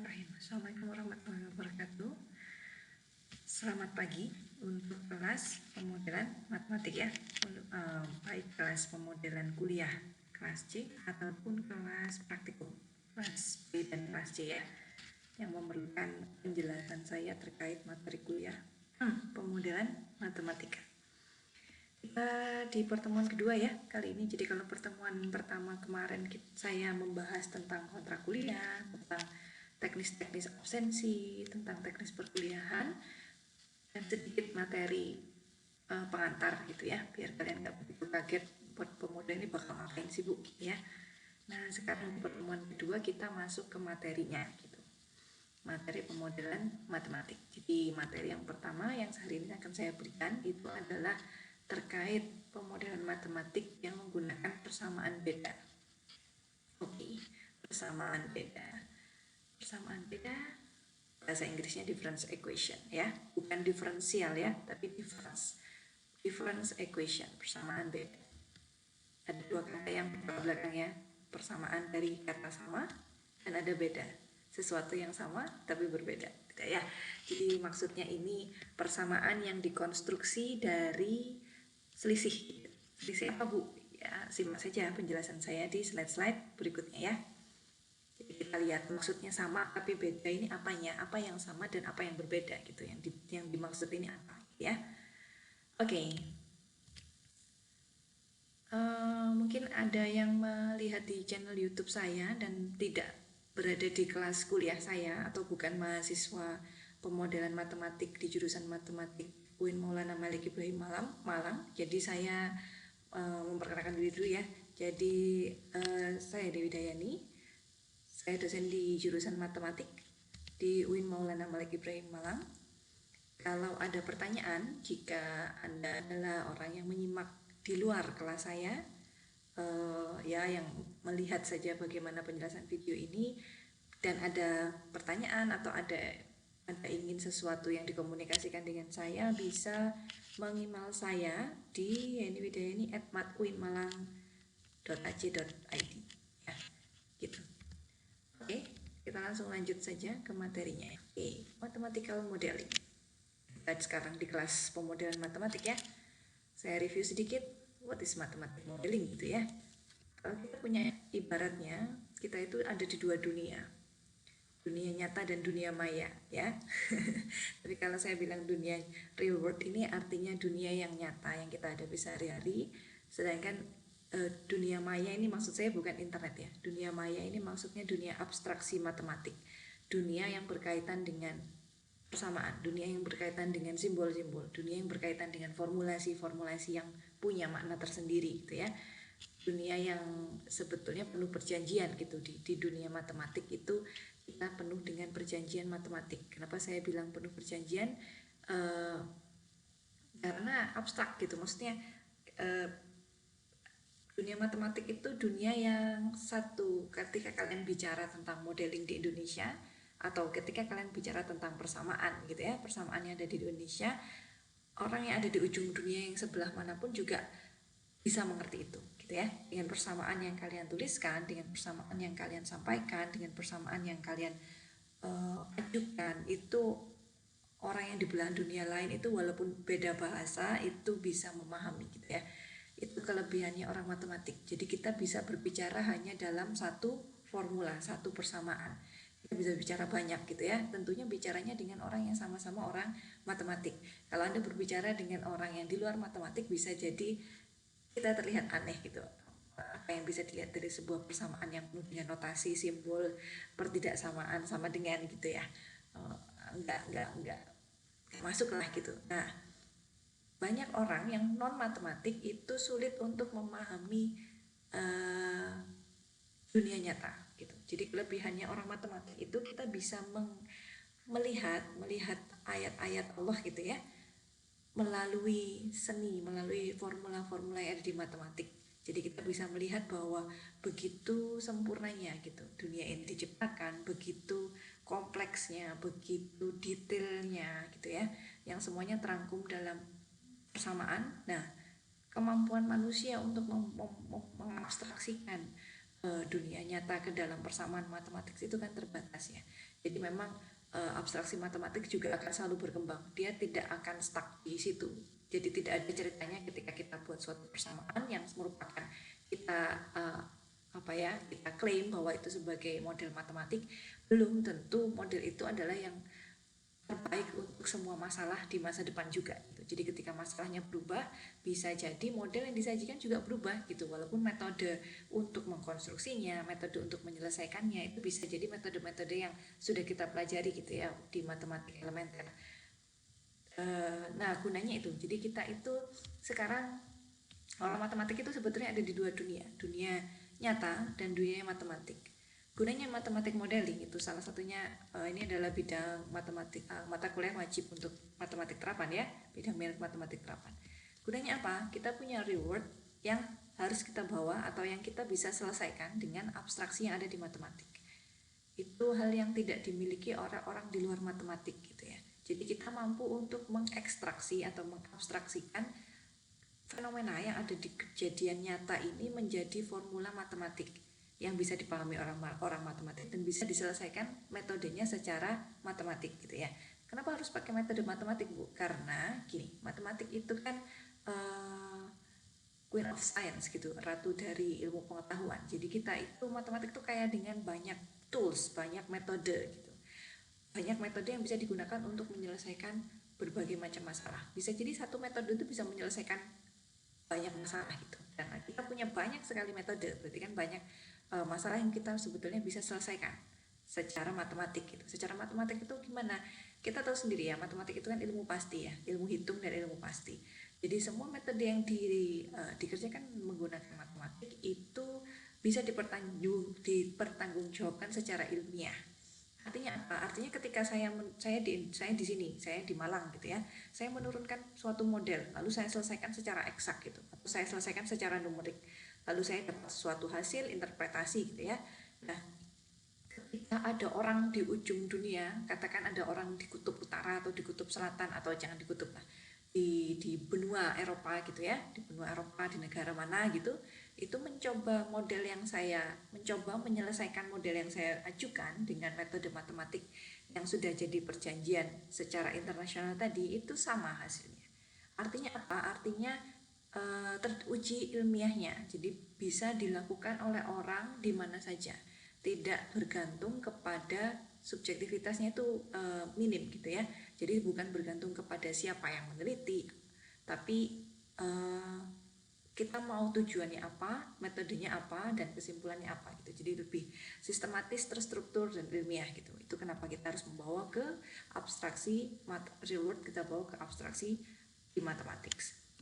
Bismillahirrahmanirrahim. Assalamualaikum warahmatullahi wabarakatuh. Selamat pagi untuk kelas pemodelan matematik ya, baik kelas pemodelan kuliah kelas C ataupun kelas praktikum kelas B dan kelas C ya, yang memerlukan penjelasan saya terkait materi kuliah pemodelan matematika. Kita di pertemuan kedua ya kali ini. Jadi kalau pertemuan pertama kemarin saya membahas tentang kontrak kuliah, tentang teknis-teknis absensi, tentang teknis perkuliahan, dan sedikit materi pengantar gitu ya, biar kalian nggak begitu kaget buat pemuda ini bakal ngapain sih Bu ya. Nah sekarang di pertemuan kedua kita masuk ke materinya gitu, materi pemodelan matematik. Jadi materi yang pertama yang sehari ini akan saya berikan itu adalah terkait pemodelan matematik yang menggunakan persamaan beda. Oke, persamaan beda. Persamaan beda bahasa Inggrisnya difference equation ya, bukan diferensial ya, tapi difference equation, persamaan beda. Ada dua kata yang belakang ya, persamaan dari kata sama dan ada beda, sesuatu yang sama tapi berbeda ya. Jadi maksudnya ini persamaan yang dikonstruksi dari selisih apa Bu ya, simak saja penjelasan saya di slide-slide berikutnya ya. Jadi kita lihat maksudnya sama tapi beda ini apanya, apa yang sama dan apa yang berbeda gitu, yang dimaksud ini apa ya. Oke. Mungkin ada yang melihat di channel YouTube saya dan tidak berada di kelas kuliah saya atau bukan mahasiswa pemodelan matematik di jurusan matematik UIN Maulana Malik Ibrahim Malang. Jadi saya memperkenalkan diri dulu ya. Jadi saya Dewi Dayani. Saya dosen di jurusan matematik di UIN Maulana Malik Ibrahim Malang. Kalau ada pertanyaan, jika Anda adalah orang yang menyimak di luar kelas saya, ya yang melihat saja bagaimana penjelasan video ini, dan ada pertanyaan atau ada ingin sesuatu yang dikomunikasikan dengan saya, bisa meng-email saya di yeniwidayani@mat.uinmalang.ac.id ya, gitu. Oke, kita langsung lanjut saja ke materinya. Oke, mathematical modeling. Kita sekarang di kelas pemodelan matematik ya. Saya review sedikit what is mathematical modeling gitu ya. Kalau kita punya ibaratnya, kita itu ada di dua dunia. Dunia nyata dan dunia maya ya. Tapi kalau saya bilang dunia real world ini artinya dunia yang nyata yang kita hadapi sehari-hari, sedangkan dunia maya ini maksud saya bukan internet ya. Dunia maya ini maksudnya dunia abstraksi matematik, dunia yang berkaitan dengan persamaan, dunia yang berkaitan dengan simbol-simbol, dunia yang berkaitan dengan formulasi-formulasi yang punya makna tersendiri gitu ya. Dunia yang sebetulnya penuh perjanjian gitu. Di dunia matematik itu kita penuh dengan perjanjian matematik. Kenapa saya bilang penuh perjanjian? Karena abstrak gitu, maksudnya dunia matematik itu dunia yang satu. Ketika kalian bicara tentang modeling di Indonesia atau ketika kalian bicara tentang persamaan gitu ya, persamaan yang ada di Indonesia, orang yang ada di ujung dunia yang sebelah manapun juga bisa mengerti itu gitu ya. Dengan persamaan yang kalian tuliskan, dengan persamaan yang kalian sampaikan, dengan persamaan yang kalian ajukan, itu orang yang di belahan dunia lain itu walaupun beda bahasa itu bisa memahami gitu ya. Itu kelebihannya orang matematik. Jadi kita bisa berbicara hanya dalam satu formula, satu persamaan. Kita bisa bicara banyak gitu ya. Tentunya bicaranya dengan orang yang sama-sama orang matematik. Kalau Anda berbicara dengan orang yang di luar matematik, bisa jadi kita terlihat aneh gitu. Apa yang bisa dilihat dari sebuah persamaan yang penuh dengan notasi, simbol, pertidaksamaan sama dengan gitu ya. Enggak masuk lah gitu. Nah, banyak orang yang non matematik itu sulit untuk memahami dunia nyata gitu. Jadi kelebihannya orang matematik itu kita bisa melihat ayat-ayat Allah gitu ya, melalui seni, melalui formula-formula yang ada di matematik. Jadi kita bisa melihat bahwa begitu sempurnanya gitu dunia ini diciptakan, begitu kompleksnya, begitu detailnya gitu ya, yang semuanya terangkum dalam persamaan. Nah, kemampuan manusia untuk mengabstraksikan dunia nyata ke dalam persamaan matematik itu kan terbatas ya. Jadi memang abstraksi matematik juga akan selalu berkembang. Dia tidak akan stuck di situ. Jadi tidak ada ceritanya ketika kita buat suatu persamaan yang merupakan kita kita klaim bahwa itu sebagai model matematik, belum tentu model itu adalah yang terbaik untuk semua masalah di masa depan juga gitu. Jadi ketika masalahnya berubah, bisa jadi model yang disajikan juga berubah gitu. Walaupun metode untuk mengkonstruksinya, metode untuk menyelesaikannya itu bisa jadi metode-metode yang sudah kita pelajari gitu ya di matematik elementer. Nah, gunanya itu. Jadi kita itu sekarang orang matematik itu sebetulnya ada di dua dunia, dunia nyata dan dunia matematik. Gunanya matematik modeling itu salah satunya ini adalah bidang matematik mata kuliah wajib untuk matematik terapan ya, bidang matematik terapan. Gunanya apa? Kita punya reward yang harus kita bawa atau yang kita bisa selesaikan dengan abstraksi yang ada di matematik. Itu hal yang tidak dimiliki orang-orang di luar matematik gitu ya. Jadi kita mampu untuk mengekstraksi atau mengabstraksikan fenomena yang ada di kejadian nyata ini menjadi formula matematik yang bisa dipahami orang matematik dan bisa diselesaikan metodenya secara matematik gitu ya. Kenapa harus pakai metode matematik, Bu? Karena gini, matematik itu kan queen of science gitu, ratu dari ilmu pengetahuan. Jadi kita itu matematik itu kayak dengan banyak tools, banyak metode gitu. Banyak metode yang bisa digunakan untuk menyelesaikan berbagai macam masalah. Bisa jadi satu metode itu bisa menyelesaikan banyak masalah gitu. Dan kita punya banyak sekali metode, berarti kan banyak masalah yang kita sebetulnya bisa selesaikan secara matematik gitu. Secara matematik itu gimana? Kita tahu sendiri ya, matematik itu kan ilmu pasti ya, ilmu hitung dan ilmu pasti. Jadi semua metode yang dikerjakan menggunakan matematik itu bisa dipertanggungjawabkan secara ilmiah. Artinya apa? Artinya ketika saya di sini, saya di Malang gitu ya. Saya menurunkan suatu model, lalu saya selesaikan secara eksak gitu, atau saya selesaikan secara numerik. Lalu saya dapat suatu hasil interpretasi gitu ya. Nah, ketika ada orang di ujung dunia, katakan ada orang di kutub utara atau di kutub selatan atau jangan di kutub lah, di benua Eropa gitu ya, di benua Eropa di negara mana gitu, itu mencoba menyelesaikan model yang saya ajukan dengan metode matematik yang sudah jadi perjanjian secara internasional tadi, itu sama hasilnya. Artinya apa? Artinya teruji ilmiahnya, jadi bisa dilakukan oleh orang di mana saja, tidak bergantung kepada subjektivitasnya itu minim gitu ya. Jadi bukan bergantung kepada siapa yang meneliti, tapi kita mau tujuannya apa, metodenya apa, dan kesimpulannya apa gitu. Jadi lebih sistematis, terstruktur, dan ilmiah gitu. Itu kenapa kita harus membawa ke abstraksi reward, kita bawa ke abstraksi di matematik.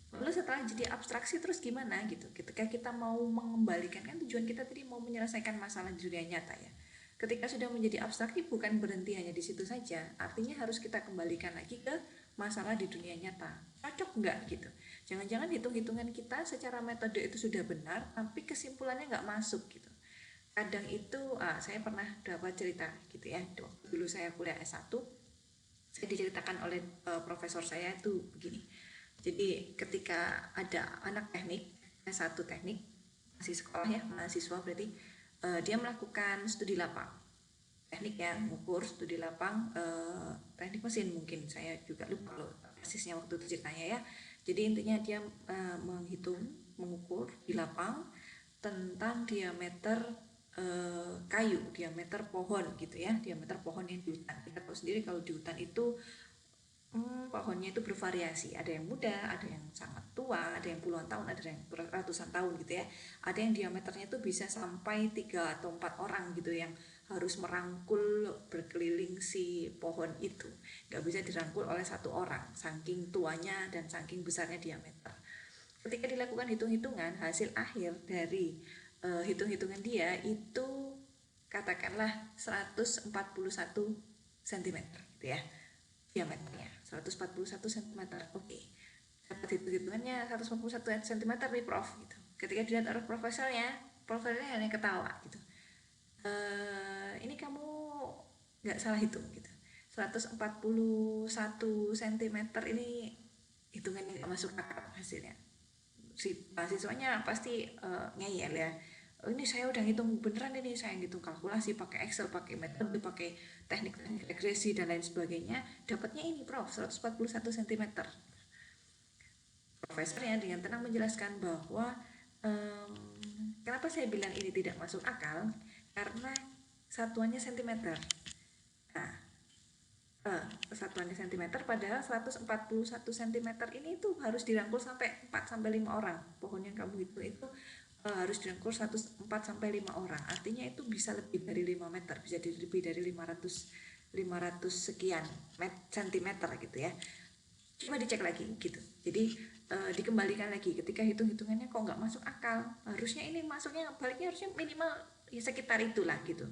Lalu setelah jadi abstraksi terus gimana gitu. Ketika kita mau mengembalikan, kan tujuan kita tadi mau menyelesaikan masalah di dunia nyata ya. Ketika sudah menjadi abstraksi bukan berhenti hanya di situ saja, artinya harus kita kembalikan lagi ke masalah di dunia nyata. Cocok nggak gitu? Jangan-jangan hitung-hitungan kita secara metode itu sudah benar, tapi kesimpulannya nggak masuk gitu. Kadang itu, saya pernah dapat cerita gitu ya, waktu dulu saya kuliah S1, saya diceritakan oleh profesor saya itu begini. Jadi ketika ada anak teknik, S1 teknik, masih sekolah ya, mahasiswa berarti, dia melakukan studi lapang. Teknik ya, mengukur studi lapang, teknik mesin mungkin, saya juga lupa loh persisnya waktu itu ceritanya ya. Jadi intinya dia mengukur di lapang tentang diameter kayu, diameter pohon gitu ya, diameter pohon yang di hutan. Kita tahu sendiri kalau di hutan itu pohonnya itu bervariasi, ada yang muda, ada yang sangat tua, ada yang puluhan tahun, ada yang ratusan tahun gitu ya. Ada yang diameternya itu bisa sampai 3 atau 4 orang gitu yang harus merangkul berkeliling si pohon itu. Gak bisa dirangkul oleh satu orang, saking tuanya dan saking besarnya diameter. Ketika dilakukan hitung-hitungan, hasil akhir dari hitung-hitungan dia itu katakanlah 141 cm gitu ya, diameternya 141 cm. Oke, dapat hitung-hitungannya 141 cm nih Prof gitu. Ketika dilihat oleh profesornya hanya ketawa gitu. Ini kamu nggak salah hitung gitu. 141 cm ini hitungannya nggak masuk akal hasilnya. Si mahasiswanya pasti ngeyel ya. ini saya udah ngitung beneran, ini saya ngitung kalkulasi pakai Excel, pakai metode, pakai teknik-teknik regresi dan lain sebagainya, dapatnya ini Prof 141 cm. Profesornya dengan tenang menjelaskan bahwa kenapa saya bilang ini tidak masuk akal, karena satuannya cm. Nah, satuannya cm, padahal 141 cm ini itu harus dirangkul sampai 4 sampai 5 orang. Pohon yang kamu itu harus dirangkul 4 sampai 5 orang. Artinya itu bisa lebih dari 5 meter, bisa lebih dari 500 sekian centimeter gitu ya. Coba dicek lagi gitu. Jadi dikembalikan lagi ketika hitung-hitungannya kok nggak masuk akal. Harusnya ini masuknya baliknya harusnya minimal ya sekitar itulah gitu.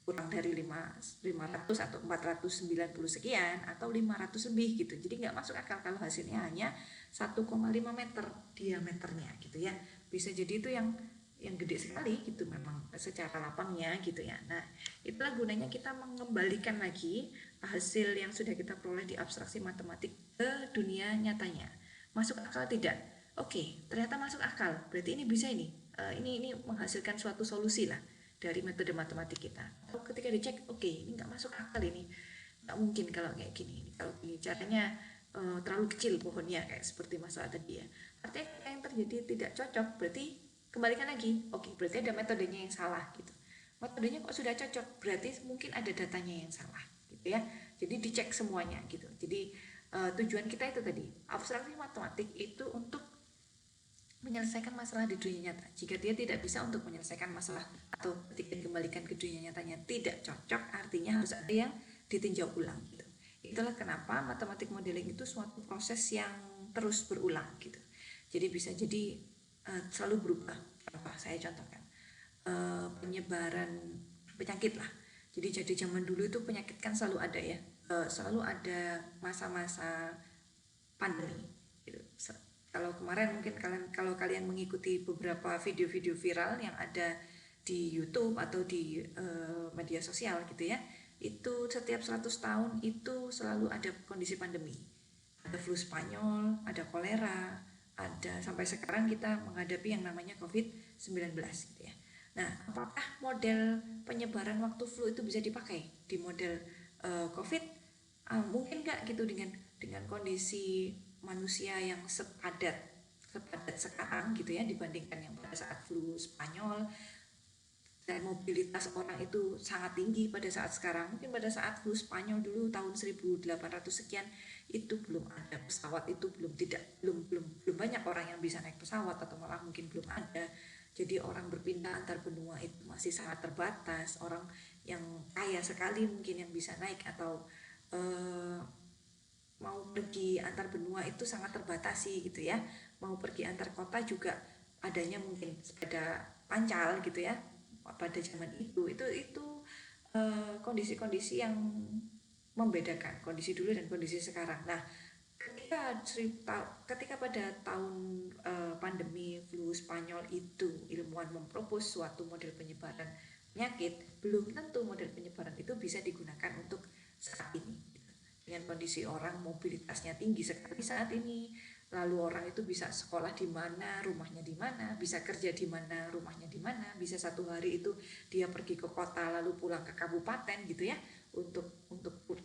Kurang dari 500 atau 490 sekian atau 500 lebih gitu. Jadi nggak masuk akal kalau hasilnya hanya 1,5 meter diameternya gitu ya. Bisa jadi itu yang gede sekali gitu memang secara lapangnya gitu ya. Nah, itulah gunanya kita mengembalikan lagi hasil yang sudah kita peroleh di abstraksi matematik ke dunia nyatanya. Masuk akal tidak? Oke, ternyata masuk akal. Berarti ini bisa ini menghasilkan suatu solusi lah dari metode matematik kita. Kalau ketika dicek, oke, ini nggak masuk akal ini, nggak mungkin kalau kayak gini. Kalau ini caranya terlalu kecil pohonnya kayak seperti masalah tadi ya. Artinya yang terjadi tidak cocok, berarti kembalikan lagi. Oke, berarti ada metodenya yang salah gitu. Metodenya kok sudah cocok, berarti mungkin ada datanya yang salah gitu ya. Jadi dicek semuanya gitu. Jadi tujuan kita itu tadi, abstraksi matematik itu untuk menyelesaikan masalah di dunia nyata. Jika dia tidak bisa untuk menyelesaikan masalah atau ketika dikembalikan ke dunia nyatanya tidak cocok, artinya harus ada yang ditinjau ulang gitu. Itulah kenapa matematik modeling itu suatu proses yang terus berulang gitu. Jadi bisa jadi selalu berubah. Apa saya contohkan? Penyebaran penyakit lah. Jadi zaman dulu itu penyakit kan selalu ada ya. Selalu ada masa-masa pandemi gitu. Kalau kemarin mungkin kalau kalian mengikuti beberapa video-video viral yang ada di YouTube atau di media sosial gitu ya, itu setiap 100 tahun itu selalu ada kondisi pandemi. Ada flu Spanyol, ada kolera, ada sampai sekarang kita menghadapi yang namanya COVID-19 gitu ya. Nah, apakah model penyebaran waktu flu itu bisa dipakai di model COVID? Mungkin nggak gitu dengan kondisi manusia yang sepadat sekarang gitu ya, dibandingkan yang pada saat flu Spanyol, dan mobilitas orang itu sangat tinggi pada saat sekarang. Mungkin pada saat flu Spanyol dulu tahun 1800 sekian itu belum ada pesawat, itu belum banyak orang yang bisa naik pesawat atau malah mungkin belum ada. Jadi orang berpindah antar benua itu masih sangat terbatas. Orang yang kaya sekali mungkin yang bisa naik atau mau pergi antar benua itu sangat terbatasi gitu ya. Mau pergi antar kota juga adanya mungkin sepeda pancal gitu ya pada zaman itu kondisi-kondisi yang membedakan kondisi dulu dan kondisi sekarang. Nah, ketika pada tahun pandemi flu Spanyol itu ilmuwan mempropos suatu model penyebaran penyakit, belum tentu model penyebaran itu bisa digunakan untuk saat ini. Dengan kondisi orang mobilitasnya tinggi sekali saat ini, lalu orang itu bisa sekolah di mana, rumahnya di mana, bisa kerja di mana, rumahnya di mana, bisa satu hari itu dia pergi ke kota lalu pulang ke kabupaten gitu ya, untuk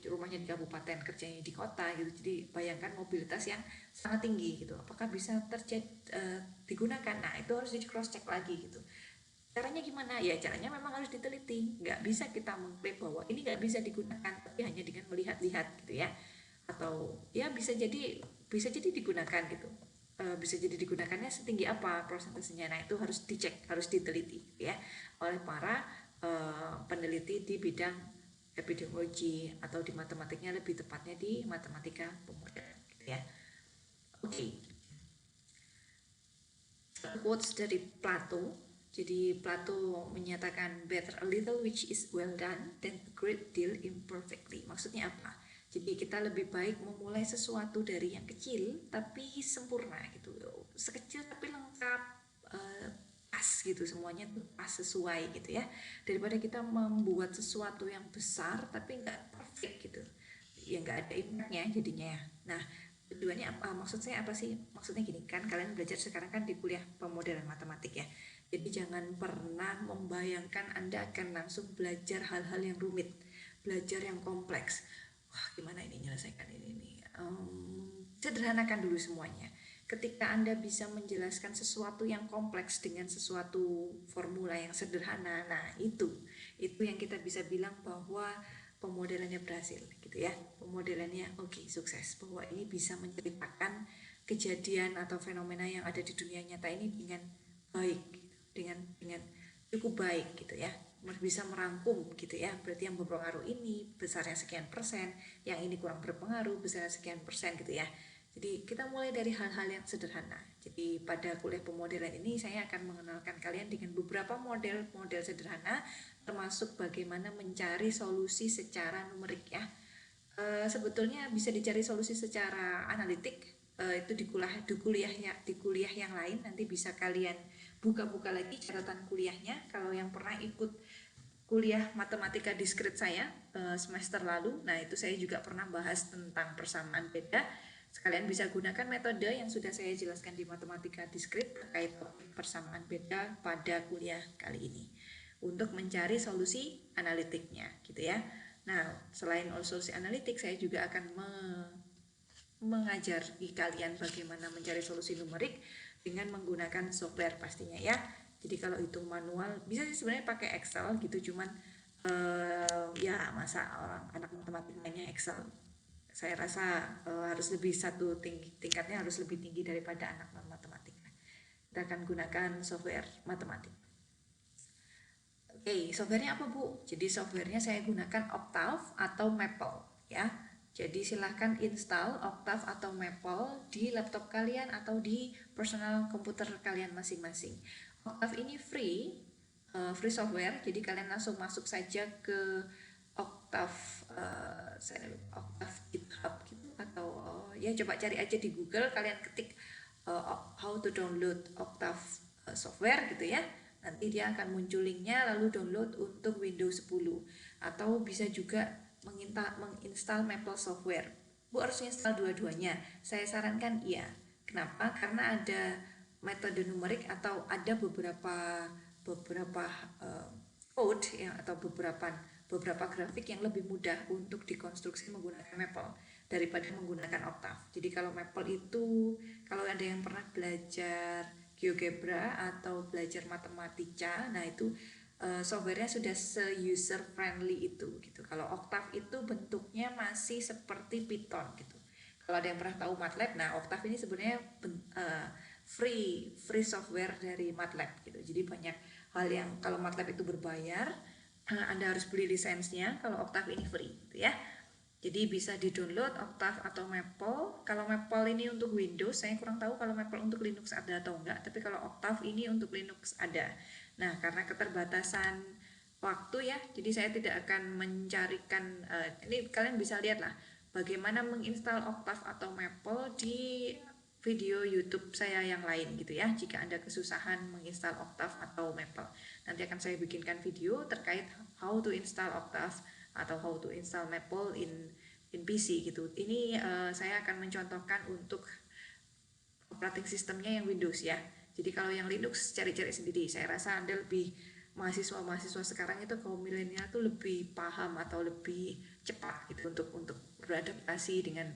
rumahnya di kabupaten, kerjanya di kota gitu. Jadi bayangkan mobilitas yang sangat tinggi gitu, apakah bisa digunakan? Nah, itu harus di cross check lagi gitu. Caranya gimana? Ya caranya memang harus diteliti. Nggak bisa kita mengklaim bahwa ini nggak bisa digunakan, tapi hanya dengan melihat-lihat gitu ya. Atau ya bisa jadi digunakan gitu. Bisa jadi digunakannya setinggi apa prosentasenya. Nah, itu harus dicek, harus diteliti gitu ya oleh para peneliti di bidang epidemiologi atau di matematiknya, lebih tepatnya di matematika pemodelan gitu ya. Oke. Quotes dari Plato. Jadi Plato menyatakan better a little which is well done than a great deal imperfectly. Maksudnya apa? Jadi kita lebih baik memulai sesuatu dari yang kecil tapi sempurna gitu. Sekecil tapi lengkap, pas gitu, semuanya tuh pas sesuai gitu ya. Daripada kita membuat sesuatu yang besar tapi nggak perfect gitu. Ya nggak ada impactnya jadinya. Nah, tujuannya apa? Maksud saya apa sih? Maksudnya gini kan, kalian belajar sekarang kan di kuliah pemodelan matematik ya. Jadi jangan pernah membayangkan Anda akan langsung belajar hal-hal yang rumit, belajar yang kompleks. Wah, gimana ini menyelesaikan ini? Sederhanakan dulu semuanya. Ketika Anda bisa menjelaskan sesuatu yang kompleks dengan sesuatu formula yang sederhana, nah itu yang kita bisa bilang bahwa pemodelannya berhasil gitu ya. Pemodelannya oke, sukses, bahwa ini bisa menceritakan kejadian atau fenomena yang ada di dunia nyata ini dengan baik, dengan cukup baik gitu ya, bisa merangkum gitu ya. Berarti yang berpengaruh ini besarnya sekian persen, yang ini kurang berpengaruh besarnya sekian persen gitu ya. Jadi kita mulai dari hal-hal yang sederhana. Jadi pada kuliah pemodelan ini saya akan mengenalkan kalian dengan beberapa model sederhana, termasuk bagaimana mencari solusi secara numerik ya. Sebetulnya bisa dicari solusi secara analitik, itu di kuliah yang lain. Nanti bisa kalian buka-buka lagi catatan kuliahnya. Kalau yang pernah ikut kuliah matematika diskrit saya semester lalu, nah itu saya juga pernah bahas tentang persamaan beda. Sekalian bisa gunakan metode yang sudah saya jelaskan di matematika diskrit terkait persamaan beda pada kuliah kali ini untuk mencari solusi analitiknya gitu ya. Nah, selain solusi analitik, saya juga akan mengajari kalian bagaimana mencari solusi numerik dengan menggunakan software pastinya ya. Jadi kalau itu manual bisa sih sebenarnya pakai Excel gitu, cuman ya masa orang anak matematikanya Excel, saya rasa harus lebih tingkatnya harus lebih tinggi daripada anak non matematika. Kita akan gunakan software matematik. Oke, softwarenya apa Bu? Jadi softwarenya saya gunakan Octave atau Maple ya. Jadi silahkan install Octave atau Maple di laptop kalian atau di personal komputer kalian masing-masing. Octave ini free software, jadi kalian langsung masuk saja ke Octave, Octave GitHub gitu, atau ya coba cari aja di Google, kalian ketik how to download Octave software gitu ya. Nanti dia akan muncul linknya, lalu download untuk Windows 10. Atau bisa juga menginstal Maple software. Bu harus install dua-duanya. Saya sarankan iya. Kenapa? Karena ada metode numerik atau ada beberapa code ya, atau beberapa grafik yang lebih mudah untuk dikonstruksi menggunakan Maple daripada menggunakan Octave. Jadi kalau Maple itu, kalau ada yang pernah belajar GeoGebra atau belajar matematika, nah itu softwarenya sudah se-user friendly itu gitu. Kalau Octave itu bentuknya masih seperti Python gitu. Kalau ada yang pernah tahu MATLAB, nah Octave ini sebenarnya free software dari MATLAB gitu. Jadi banyak hal yang kalau MATLAB itu berbayar, Anda harus beli lisensinya. Kalau Octave ini free gitu ya. Jadi bisa di-download Octave atau Maple. Kalau Maple ini untuk Windows, saya kurang tahu kalau Maple untuk Linux ada atau enggak. Tapi kalau Octave ini untuk Linux ada. Nah, karena keterbatasan waktu ya, jadi saya tidak akan mencarikan. Ini kalian bisa lihat lah bagaimana menginstal Octave atau Maple di video YouTube saya yang lain gitu ya. Jika Anda kesusahan menginstal Octave atau Maple, nanti akan saya bikinkan video terkait how to install Octave atau how to install Maple in PC gitu. Ini saya akan mencontohkan untuk operating sistemnya yang Windows ya. Jadi kalau yang Linux cari-cari sendiri. Saya rasa Anda lebih, mahasiswa sekarang itu kaum milenial tuh lebih paham atau lebih cepat gitu untuk beradaptasi dengan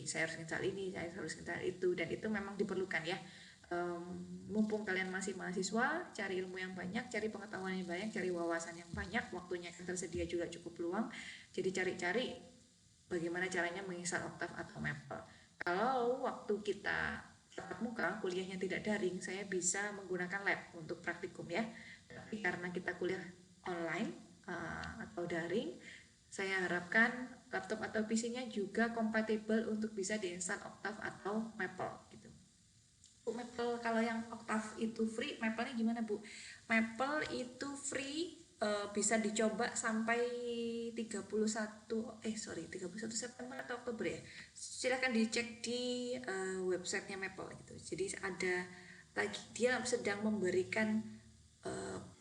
saya harus install ini, saya harus install itu, dan itu memang diperlukan ya. Mumpung kalian masih mahasiswa, cari ilmu yang banyak, cari pengetahuan yang banyak, cari wawasan yang banyak, waktunya yang tersedia juga cukup luang. Jadi cari-cari bagaimana caranya menginstal Octave atau Maple. Kalau waktu kita tatap muka, kuliahnya tidak daring, saya bisa menggunakan lab untuk praktikum ya. Tapi karena kita kuliah online atau daring, saya harapkan laptop atau PC-nya juga kompatibel untuk bisa diinstal Octave atau Maple gitu. Bu, Maple kalau yang Octave itu free, Maple-nya gimana Bu? Maple itu free, bisa dicoba sampai 31 September atau Oktober ya. Silahkan dicek di websitenya Maple gitu. Jadi ada lagi, dia sedang memberikan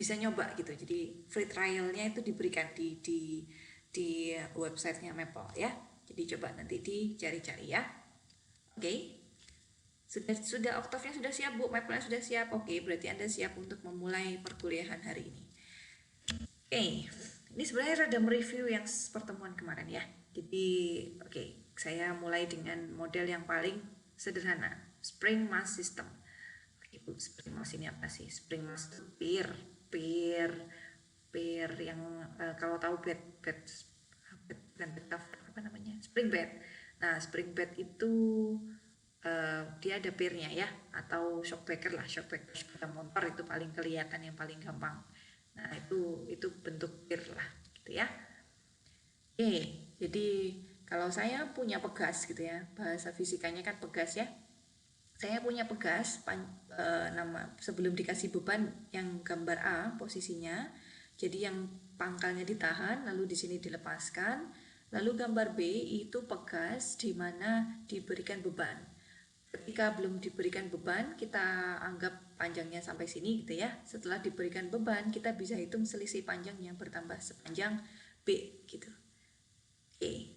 bisa nyoba gitu. Jadi free trial-nya itu diberikan di websitenya Maple ya. Jadi coba nanti dicari-cari ya. Oke. Sudah oktavnya sudah siap Bu, mapelnya sudah siap. Oke, berarti Anda siap untuk memulai perkuliahan hari ini. Oke, ini sebenarnya rada mereview yang pertemuan kemarin ya. Jadi, oke, saya mulai dengan model yang paling sederhana, Spring Mass System. Oke, Bu, Spring Mass ini apa sih? Spring Mass itu pair yang kalau tahu bed apa namanya? Spring bed. Nah, spring bed itu dia ada pairnya ya, atau shockbreaker lah, shockbreaker sepeda motor itu paling kelihatan, yang paling gampang. Nah, itu bentuk pair lah gitu ya. Oke, jadi kalau saya punya pegas gitu ya, bahasa fisikanya kan pegas ya. Saya punya pegas nama sebelum dikasih beban yang gambar A posisinya. Jadi yang pangkalnya ditahan lalu di sini dilepaskan. Lalu gambar B itu pegas di mana diberikan beban. Ketika belum diberikan beban, kita anggap panjangnya sampai sini gitu ya. Setelah diberikan beban, kita bisa hitung selisih panjangnya bertambah sepanjang B gitu. Oke.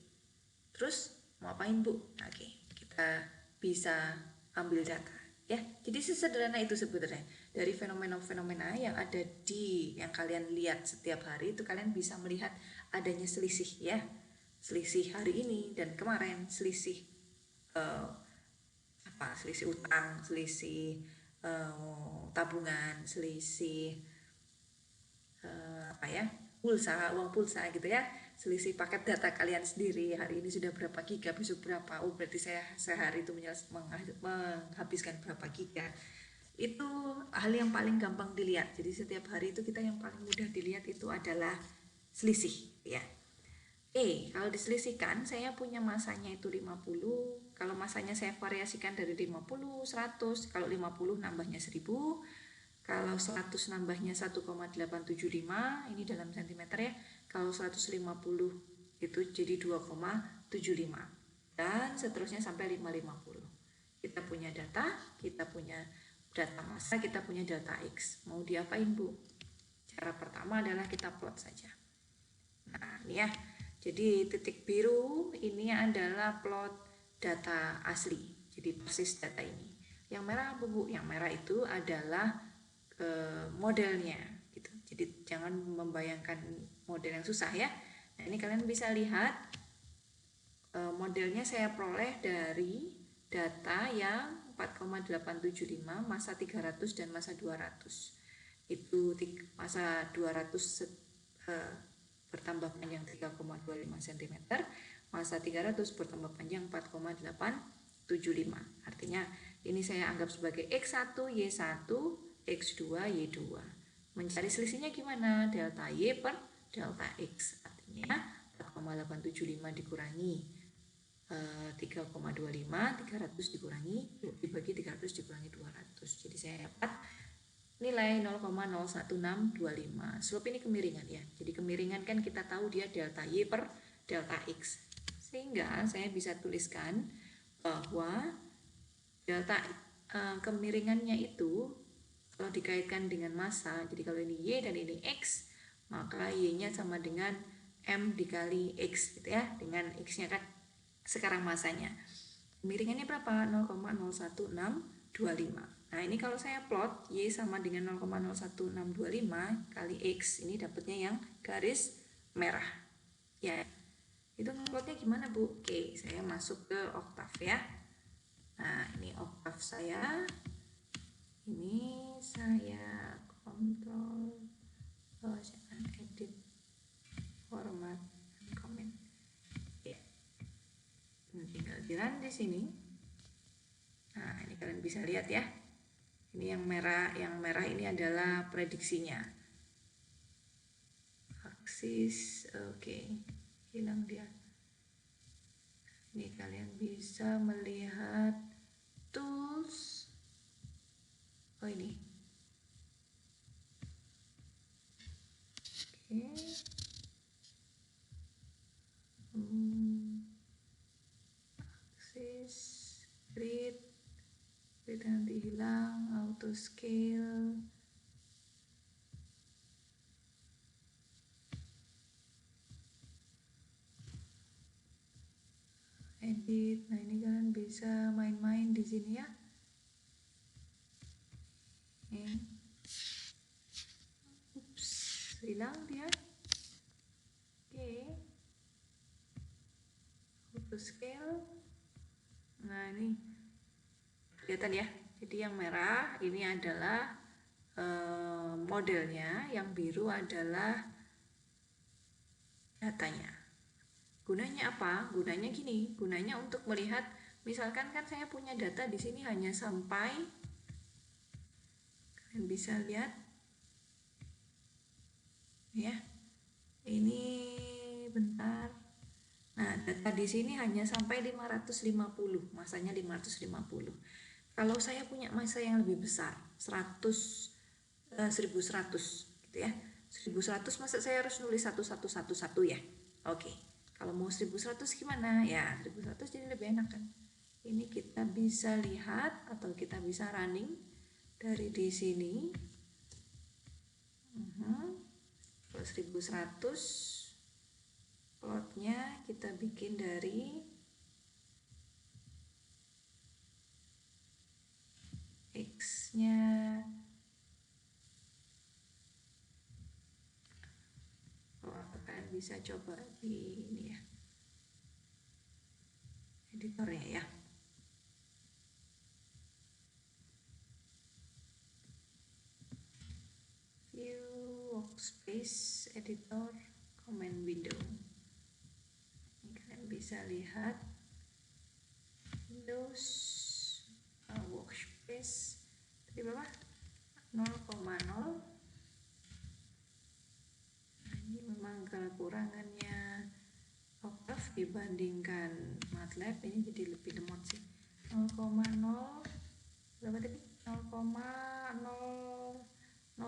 Terus mau apain Bu? Oke, kita bisa ambil data ya. Jadi sesederhana itu sebenarnya. Dari fenomena-fenomena yang ada di yang kalian lihat setiap hari itu, kalian bisa melihat adanya selisih ya. Selisih hari ini dan kemarin, selisih selisih utang, selisih tabungan, selisih uang pulsa gitu ya, selisih paket data kalian sendiri, hari ini sudah berapa giga, besok berapa, oh berarti saya sehari itu menghabiskan berapa giga. Itu hal yang paling gampang dilihat. Jadi setiap hari itu kita yang paling mudah dilihat itu adalah selisih ya. Kalau diselisihkan, saya punya masanya itu 50. Kalau masanya saya variasikan dari 50, 100. Kalau 50 nambahnya 10. Kalau 100 nambahnya 1,875. Ini dalam sentimeter ya. Kalau 150 itu jadi 2,75. Dan seterusnya sampai 550. Kita punya data massa, kita punya data X. Mau diapain Bu? Cara pertama adalah kita plot saja. Nah, ini ya. Jadi titik biru ini adalah plot data asli. Jadi persis data ini. Yang merah apa Bu? Yang merah itu adalah modelnya gitu. Jadi jangan membayangkan model yang susah ya. Nah, ini kalian bisa lihat modelnya saya peroleh dari data yang 4,875, massa 300 dan massa 200. Itu massa 200 bertambah panjang 3,25 cm, massa 300 bertambah panjang 4,875. Artinya ini saya anggap sebagai X1, Y1, X2, Y2. Mencari selisihnya gimana? Delta Y per delta X. Artinya 4,875 dikurangi 3,25, 300 dibagi 300 dikurangi 200. Jadi saya dapat nilai 0,01625. Slope ini kemiringan ya. Jadi kemiringan kan kita tahu dia delta Y per delta X. Sehingga saya bisa tuliskan bahwa delta kemiringannya itu kalau dikaitkan dengan massa, jadi kalau ini Y dan ini X, maka Y-nya sama dengan M dikali X gitu ya. Dengan X-nya kan sekarang massanya. Kemiringannya berapa? 0,01625. Nah, ini kalau saya plot Y sama dengan 0,01625 kali X, ini dapatnya yang garis merah. Ya, itu plotnya gimana Bu? Oke, saya masuk ke Oktav ya. Nah, ini Oktav saya. Ini saya kontrol, saya edit format comment. Ya, tinggal jalan di sini. Nah, ini kalian bisa lihat ya. Ini yang merah ini adalah prediksinya. Aksis, oke, hilang dia. Ini kalian bisa melihat tools. Oh ini. Oke. Aksis, grid nanti hilang, auto scale. Edit. Nah, ini kalian bisa main-main di sini ya. hilang dia. Oke, auto scale. Nah ini kelihatan ya, jadi yang merah ini adalah modelnya, yang biru adalah datanya. Gunanya apa? Gunanya gini, gunanya untuk melihat, misalkan kan saya punya data di sini hanya sampai, kalian bisa lihat ya, ini bentar. Nah, data di sini hanya sampai 550, masanya 550. Kalau saya punya masa yang lebih besar, 1100 gitu ya. 1100 masa saya harus nulis satu ya. Oke. Kalau mau 1100 gimana? Ya, 1100 jadi lebih enak kan. Ini kita bisa lihat atau kita bisa running dari di sini. Kalau 1100 plotnya kita bikin dari X-nya kalian bisa coba di ini ya, editornya ya. View workspace editor command window. Ini kalian bisa lihat Windows workspace tadi berapa? 0,0. Ini memang kekurangannya Octave dibandingkan MATLAB, ini jadi lebih lemot sih. 0,0 berapa tadi? 0,0165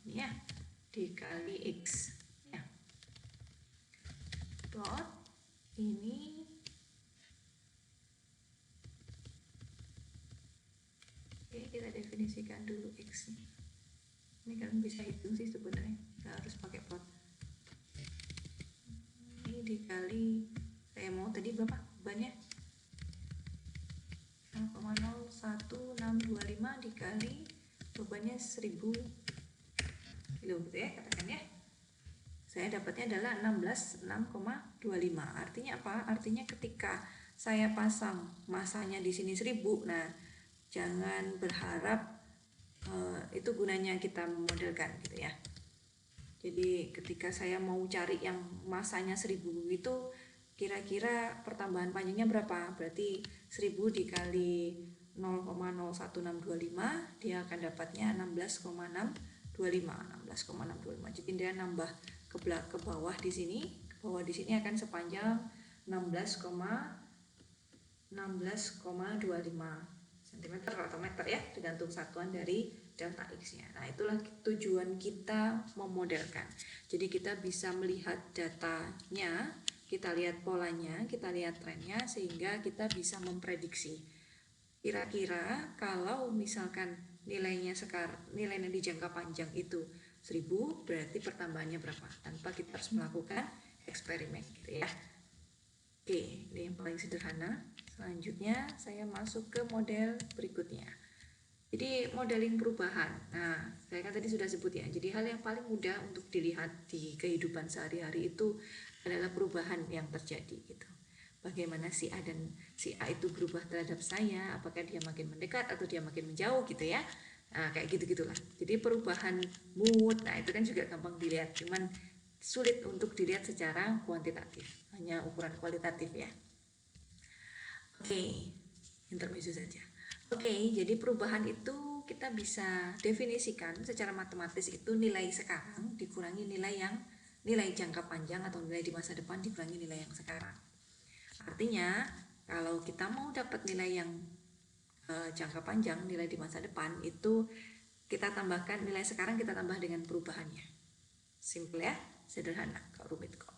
ini ya, dikali X ya. Plot ini oke, kita definisikan dulu X nya. Ini kalian bisa hitung sih sebenarnya, nggak harus pakai plot. Ini dikali, saya mau tadi berapa bebannya? 0,01625 dikali bebannya 1000 kilo gitu ya, katakan ya. Saya dapatnya adalah 16,6,25. Artinya apa? Artinya ketika saya pasang masanya di sini 1000, nah jangan berharap itu gunanya kita memodelkan gitu ya. Jadi ketika saya mau cari yang masanya 1000 itu kira-kira pertambahan panjangnya berapa? Berarti 1000 dikali 0,01625 dia akan dapatnya 16,625. Jadi dia nambah ke bawah di sini. Ke bawah di sini akan sepanjang 16,25 cm atau meter ya, tergantung satuan dari delta X-nya. Nah, itulah tujuan kita memodelkan. Jadi kita bisa melihat datanya, kita lihat polanya, kita lihat trennya, sehingga kita bisa memprediksi. Kira-kira kalau misalkan nilainya di jangka panjang itu 1000, berarti pertambahannya berapa? Tanpa kita harus melakukan eksperimen gitu ya. Oke, ini yang paling sederhana. Selanjutnya saya masuk ke model berikutnya. Jadi modeling perubahan. Nah, saya kan tadi sudah sebut ya. Jadi hal yang paling mudah untuk dilihat di kehidupan sehari-hari itu adalah perubahan yang terjadi gitu. Bagaimana si A dan si A itu berubah terhadap saya, apakah dia makin mendekat atau dia makin menjauh gitu ya. Nah, kayak gitu-gitulah. Jadi perubahan mood, nah itu kan juga gampang dilihat, cuman sulit untuk dilihat secara kuantitatif, hanya ukuran kualitatif ya. Oke, intermezzo saja. Oke, jadi perubahan itu kita bisa definisikan secara matematis itu nilai sekarang dikurangi nilai jangka panjang atau nilai di masa depan dikurangi nilai yang sekarang. Artinya kalau kita mau dapat nilai yang jangka panjang, nilai di masa depan itu kita tambahkan nilai sekarang, kita tambah dengan perubahannya. Simple ya, sederhana, gak rumit kok.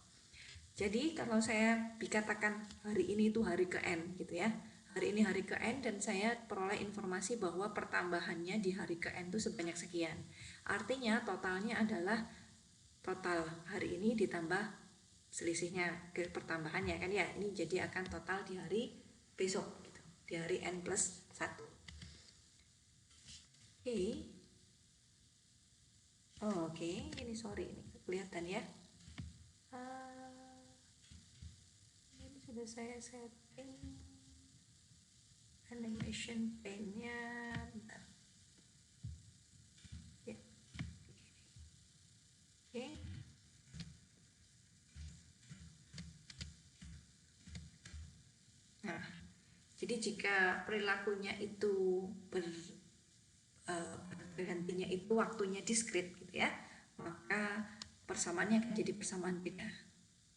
Jadi kalau saya dikatakan hari ini itu hari ke N gitu ya, hari ini hari ke N dan saya peroleh informasi bahwa pertambahannya di hari ke N itu sebanyak sekian. Artinya totalnya adalah total hari ini ditambah selisihnya ke pertambahannya kan ya, ini jadi akan total di hari besok gitu, di hari N+1. Oke, ini sorry, ini kelihatan ya. Ini sudah saya setting animation pane-nya, bentar ya. Oke. Nah, jadi jika perilakunya itu berhentinya itu waktunya diskrit gitu ya, maka persamaannya akan jadi persamaan beda.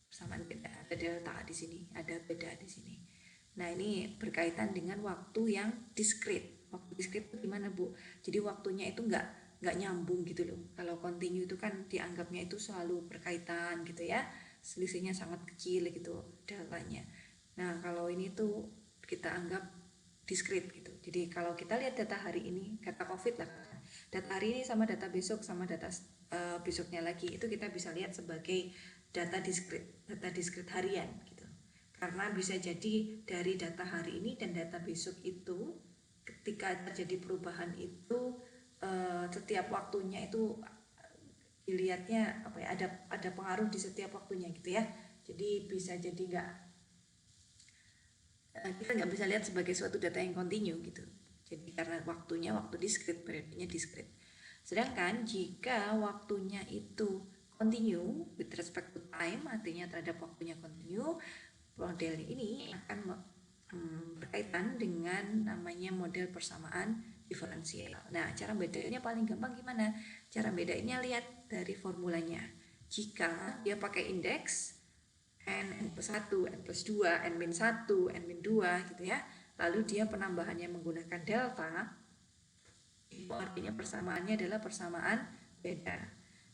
Persamaan beda, ada delta di sini, ada beda di sini. Nah, ini berkaitan dengan waktu yang diskrit. Waktu diskrit itu gimana, Bu? Jadi waktunya itu nggak nyambung gitu loh. Kalau continue itu kan dianggapnya itu selalu berkaitan gitu ya. Selisihnya sangat kecil gitu deltanya. Nah, kalau ini tuh kita anggap diskrit gitu. Jadi kalau kita lihat data hari ini, data COVID lah, data hari ini sama data besok sama data besoknya lagi, itu kita bisa lihat sebagai data diskrit harian gitu. Karena bisa jadi dari data hari ini dan data besok itu ketika terjadi perubahan itu setiap waktunya itu dilihatnya apa ya, ada pengaruh di setiap waktunya gitu ya. Jadi bisa jadi kita nggak bisa lihat sebagai suatu data yang kontinu gitu. Jadi karena waktunya waktu diskrit, periodenya diskrit. Sedangkan jika waktunya itu continue with respect to time, artinya terhadap waktunya continue, model ini akan berkaitan dengan namanya model persamaan diferensial. Nah, cara bedanya paling gampang gimana? Cara bedanya lihat dari formulanya. Jika dia pakai indeks n plus 1, n plus 2, n min 1, n min 2 gitu ya, lalu dia penambahannya menggunakan delta, itu artinya persamaannya adalah persamaan beda.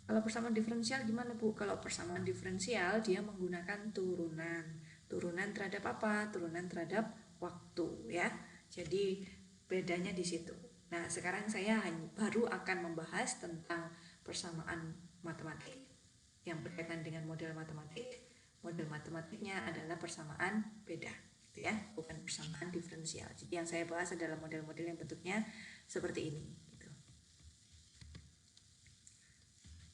Kalau persamaan diferensial gimana, Bu? Kalau persamaan diferensial dia menggunakan turunan. Turunan terhadap apa? Turunan terhadap waktu ya. Jadi bedanya di situ. Nah, sekarang saya baru akan membahas tentang persamaan matematik yang berkaitan dengan model matematik. Model matematiknya adalah persamaan beda gitu ya, bukan persamaan diferensial. Jadi yang saya bahas adalah model-model yang bentuknya seperti ini gitu.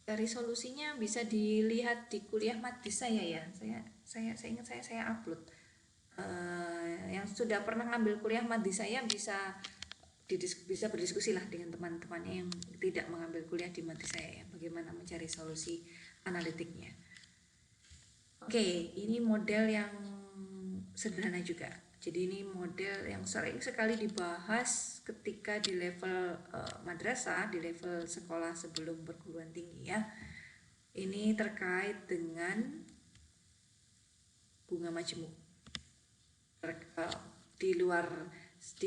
Dari solusinya bisa dilihat di kuliah Madis saya ya. Saya ingat saya upload. Yang sudah pernah ngambil kuliah Madis saya bisa berdiskusi lah dengan teman-temannya yang tidak mengambil kuliah di Madis saya ya, bagaimana mencari solusi analitiknya. Oke, ini model yang sederhana juga. Jadi ini model yang sering sekali dibahas ketika di level madrasah, di level sekolah sebelum perguruan tinggi ya. Ini terkait dengan bunga majemuk. Di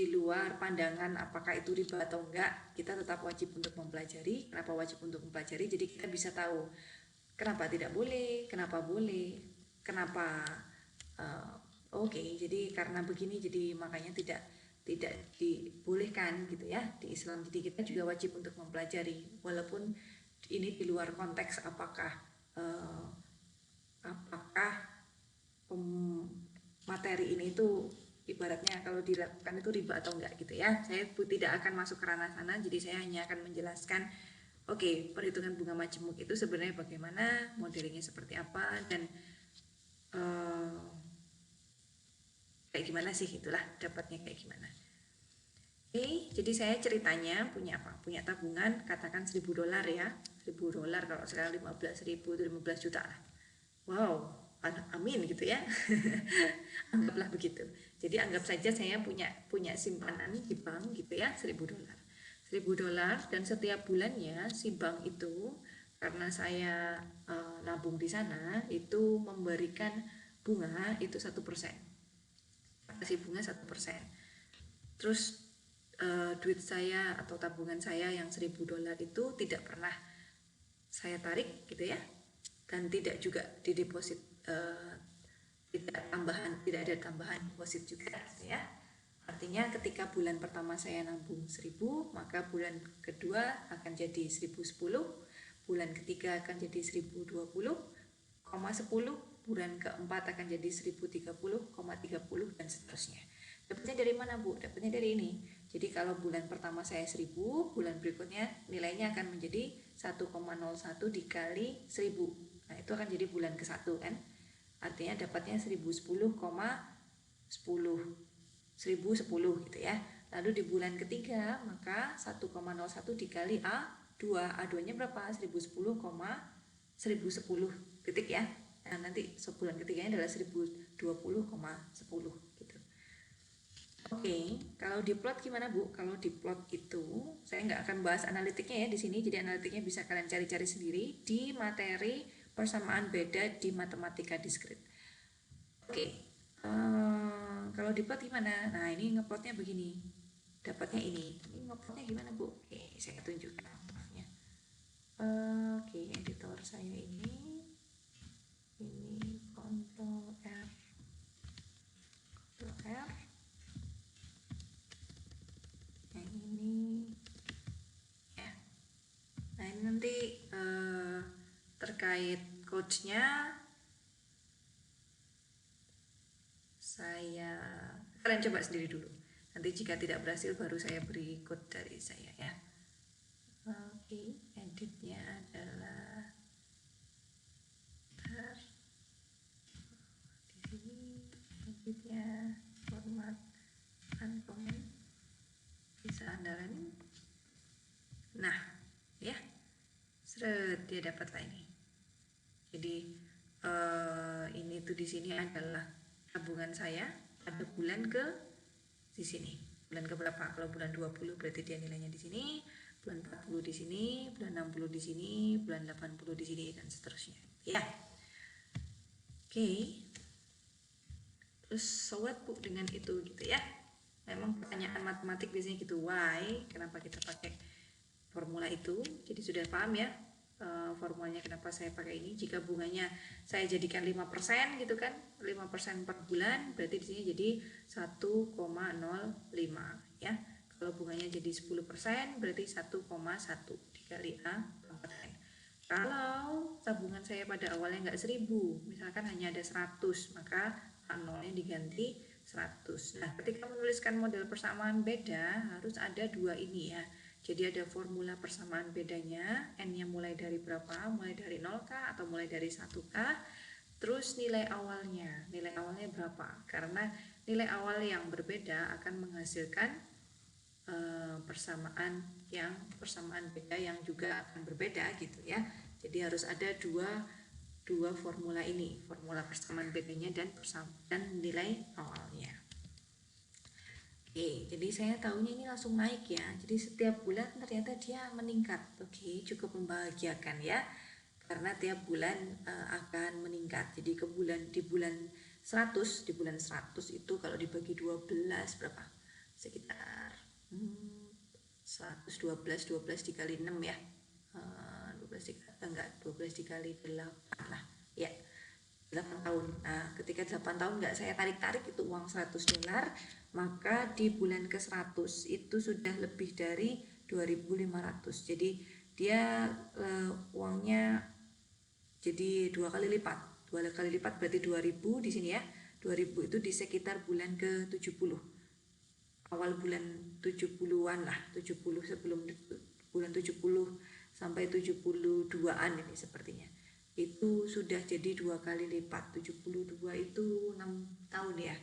luar pandangan apakah itu riba atau enggak, kita tetap wajib untuk mempelajari. Kenapa wajib untuk mempelajari? Jadi kita bisa tahu kenapa tidak boleh, kenapa boleh, kenapa jadi karena begini, jadi makanya tidak dibolehkan gitu ya di Islam. Jadi kita juga wajib untuk mempelajari walaupun ini di luar konteks apakah materi ini itu ibaratnya kalau dilakukan itu riba atau enggak gitu ya. Saya tidak akan masuk ke ranah sana, jadi saya hanya akan menjelaskan perhitungan bunga majemuk itu sebenarnya bagaimana, modelingnya seperti apa, dan kayak gimana sih, itulah dapatnya kayak gimana. Jadi saya ceritanya punya apa? Punya tabungan katakan $1.000 ya. $1.000 kalau sekarang 15.000 itu 15 juta lah. Wow, amin gitu ya. Anggaplah begitu. Jadi anggap saja saya punya simpanan di bank gitu ya, $1.000. $1.000 dan setiap bulannya si bank itu karena saya nabung di sana itu memberikan bunga itu 1%. Kasih bunga 1%. Terus duit saya atau tabungan saya yang $1.000 itu tidak pernah saya tarik gitu ya, dan tidak juga dideposit, tidak ada tambahan deposit juga gitu ya. Artinya ketika bulan pertama saya nabung 1.000, maka bulan kedua akan jadi 1.010, bulan ketiga akan jadi 1.020,10, bulan keempat akan jadi 1.030,30 dan seterusnya. Dapatnya dari mana, Bu? Dapatnya dari ini. Jadi kalau bulan pertama saya 1000, bulan berikutnya nilainya akan menjadi 1,01 dikali 1000. Nah, itu akan jadi bulan ke-1 kan. Artinya dapatnya 1010,10 gitu ya. Lalu di bulan ketiga maka 1,01 dikali A2. A2-nya berapa? 1010,1010 titik ya. Nah, nanti sebulan ketiganya adalah 1020,10 gitu. Oke, kalau di plot gimana Bu? Kalau di plot itu saya nggak akan bahas analitiknya ya di sini. Jadi analitiknya bisa kalian cari-cari sendiri di materi persamaan beda di matematika diskrit. Oke, kalau di plot gimana? Nah, ini ngeplotnya begini. Dapatnya ini. Ini ngeplotnya gimana Bu? Oke, saya tunjukkan maafnya. Oke, editor saya ini Ctrl R, Ctrl R. Yang ini ya. Nah, ini nanti terkait coachnya kalian coba sendiri dulu. Nanti jika tidak berhasil baru saya beri code dari saya ya. Oke, editnya adalah di sini editnya format uncommon, bisa andalan. Nah, ya, seret dia dapatlah ini. Jadi ini tuh di sini adalah tabungan saya pada bulan ke di sini. Bulan ke berapa? Kalau bulan 20 berarti dia nilainya di sini, bulan 40 di sini, bulan 60 di sini, bulan 80 di sini dan seterusnya. Ya. Oke. Terus so what Bu dengan itu gitu ya. Memang pertanyaan matematik biasanya gitu, why? Kenapa kita pakai formula itu? Jadi sudah paham ya formulanya kenapa saya pakai ini. Jika bunganya saya jadikan 5% gitu kan, 5% per bulan, berarti di sini jadi 1,05 ya. Kalau bunganya jadi 10% berarti 1,1 dikali A persen. Kalau tabungan saya pada awalnya nggak 1000, misalkan hanya ada 100, maka A0-nya diganti 100. Nah, ketika menuliskan model persamaan beda harus ada dua ini ya. Jadi ada formula persamaan bedanya, n-nya mulai dari berapa? Mulai dari 0 kah atau mulai dari 1 kah? Terus nilai awalnya berapa? Karena nilai awal yang berbeda akan menghasilkan persamaan beda yang juga akan berbeda gitu ya. Jadi harus ada dua formula ini, formula persamaan bedanya dan nilai awalnya. Oke, jadi saya tahunya ini langsung naik ya. Jadi setiap bulan ternyata dia meningkat. Oke, cukup membahagiakan ya. Karena tiap bulan akan meningkat. Jadi di bulan 100 itu kalau dibagi 12 berapa? Sekitar 12 dikali 6 ya. 12 dikali 8 lah. Ya. 8 tahun. Nah, ketika 8 tahun nggak saya tarik-tarik itu uang $100, maka di bulan ke-100 itu sudah lebih dari 2.500. Jadi dia uangnya jadi 2 kali lipat. 2 kali lipat berarti 2.000 di sini ya. 2.000 itu di sekitar bulan ke-70. Awal bulan 70-an lah, 70 sebelum bulan 70 sampai 72-an ini sepertinya. Itu sudah jadi 2 kali lipat. 72 itu 6 tahun ya.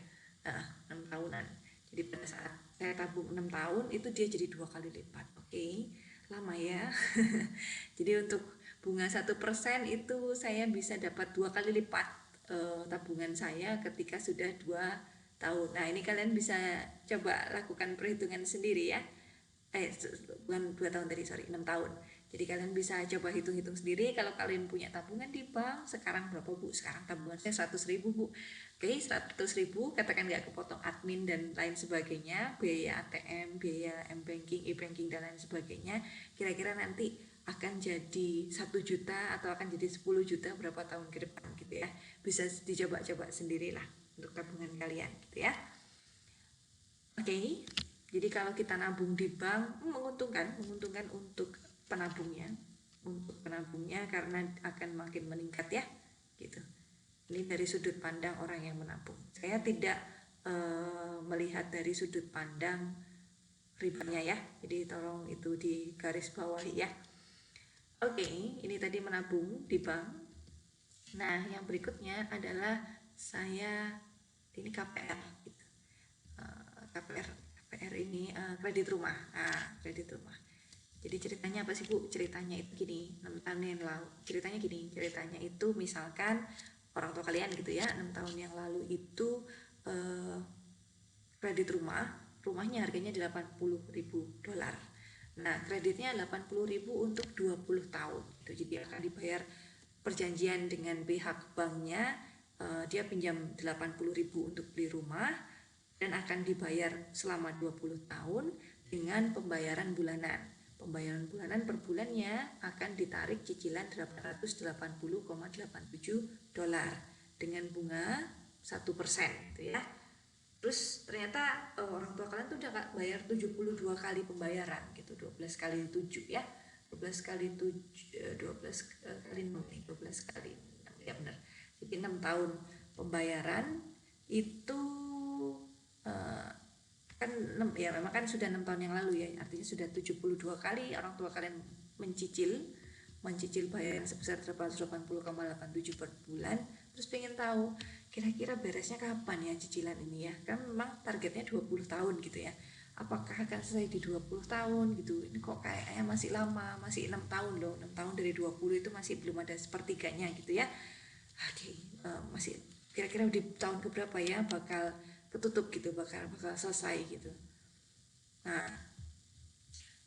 6 tahunan. Jadi pada saat saya tabung 6 tahun itu dia jadi 2 kali lipat. Oke, lama ya. Jadi untuk bunga 1% itu saya bisa dapat 2 kali lipat tabungan saya ketika sudah 2 tahun. Nah, ini kalian bisa coba lakukan perhitungan sendiri ya. Bukan 2 tahun tadi, 6 tahun. Jadi kalian bisa coba hitung-hitung sendiri. Kalau kalian punya tabungan di bank, sekarang berapa Bu? Sekarang tabungan saya 100.000 Bu. Oke, 100.000 katakan nggak kepotong admin dan lain sebagainya, biaya ATM, biaya M-Banking, e-Banking dan lain sebagainya. Kira-kira nanti akan jadi 1 juta atau akan jadi 10 juta berapa tahun ke depan gitu ya. Bisa dicoba-coba sendirilah untuk tabungan kalian gitu ya. Oke, jadi kalau kita nabung di bank menguntungkan untuk penabungnya karena akan makin meningkat ya gitu. Ini dari sudut pandang orang yang menabung. Saya tidak melihat dari sudut pandang ribunya ya. Jadi tolong itu di garis bawahi ya. Oke, ini tadi menabung di bank. Nah, yang berikutnya adalah saya ini KPR gitu. KPR ini kredit rumah. Nah, kredit rumah. Jadi ceritanya apa sih Bu? Ceritanya itu gini, 6 tahun yang lalu. Ceritanya itu misalkan orang tua kalian gitu ya, 6 tahun yang lalu itu kredit rumahnya harganya $80.000. Nah, kreditnya 80.000 untuk 20 tahun. Gitu. Jadi akan dibayar perjanjian dengan pihak banknya, dia pinjam 80.000 untuk beli rumah dan akan dibayar selama 20 tahun dengan pembayaran bulanan. Pembayaran bulanan per bulannya akan ditarik cicilan $880,87 dengan bunga 1% gitu ya. Terus ternyata orang tua kalian tuh udah bayar 72 kali pembayaran gitu, 12 kali 7 ya. 12 kali 7 12 kali 6 nih, 12 kali 6 ya benar. Jadi 6 tahun pembayaran itu kan 6, ya memang kan sudah 6 tahun yang lalu ya, artinya sudah 72 kali orang tua kalian mencicil bayaran sebesar 880,87 per bulan. Terus pengen tahu kira-kira beresnya kapan ya cicilan ini ya, kan memang targetnya 20 tahun gitu ya, apakah akan selesai di 20 tahun gitu, ini kok kayaknya masih lama, masih 6 tahun loh, 6 tahun dari 20 itu masih belum ada sepertiganya gitu ya. Oke, masih kira-kira di tahun keberapa ya bakal ketutup gitu, bakal selesai gitu. Nah,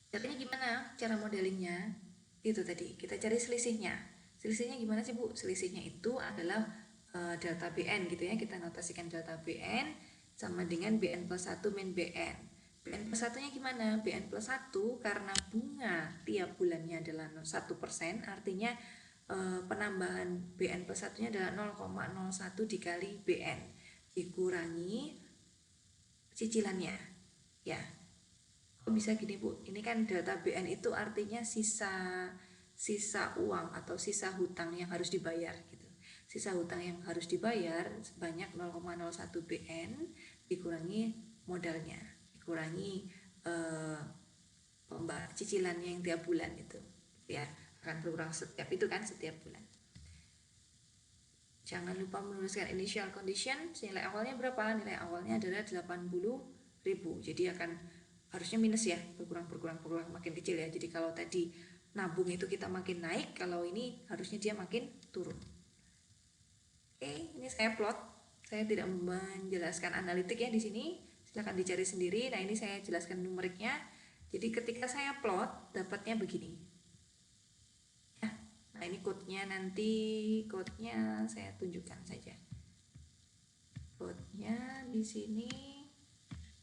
caranya gimana? Cara modelingnya itu tadi kita cari selisihnya. Selisihnya gimana sih Bu? Selisihnya itu adalah delta BN gitu ya. Kita notasikan delta BN sama dengan BN plus 1 min BN. BN plus 1 nya gimana? BN plus 1 karena bunga tiap bulannya adalah 1%, artinya penambahan BN plus 1 nya adalah 0,01 dikali BN dikurangi cicilannya ya. Kok bisa gini Bu? Ini kan delta BN itu artinya sisa uang atau sisa hutang yang harus dibayar gitu. Sisa hutang yang harus dibayar sebanyak 0,01 BN dikurangi modalnya, dikurangi cicilannya yang tiap bulan itu ya, akan berkurang setiap bulan. Jangan lupa menuliskan initial condition. Nilai awalnya berapa? Nilai awalnya adalah 80.000. Jadi akan harusnya minus ya, berkurang makin kecil ya. Jadi kalau tadi nabung itu kita makin naik, kalau ini harusnya dia makin turun. Oke, ini saya plot. Saya tidak menjelaskan analitik ya di sini. Silahkan dicari sendiri. Nah, ini saya jelaskan numeriknya. Jadi ketika saya plot dapatnya begini. Nah, ini code-nya nanti, code-nya saya tunjukkan saja. Code-nya di sini,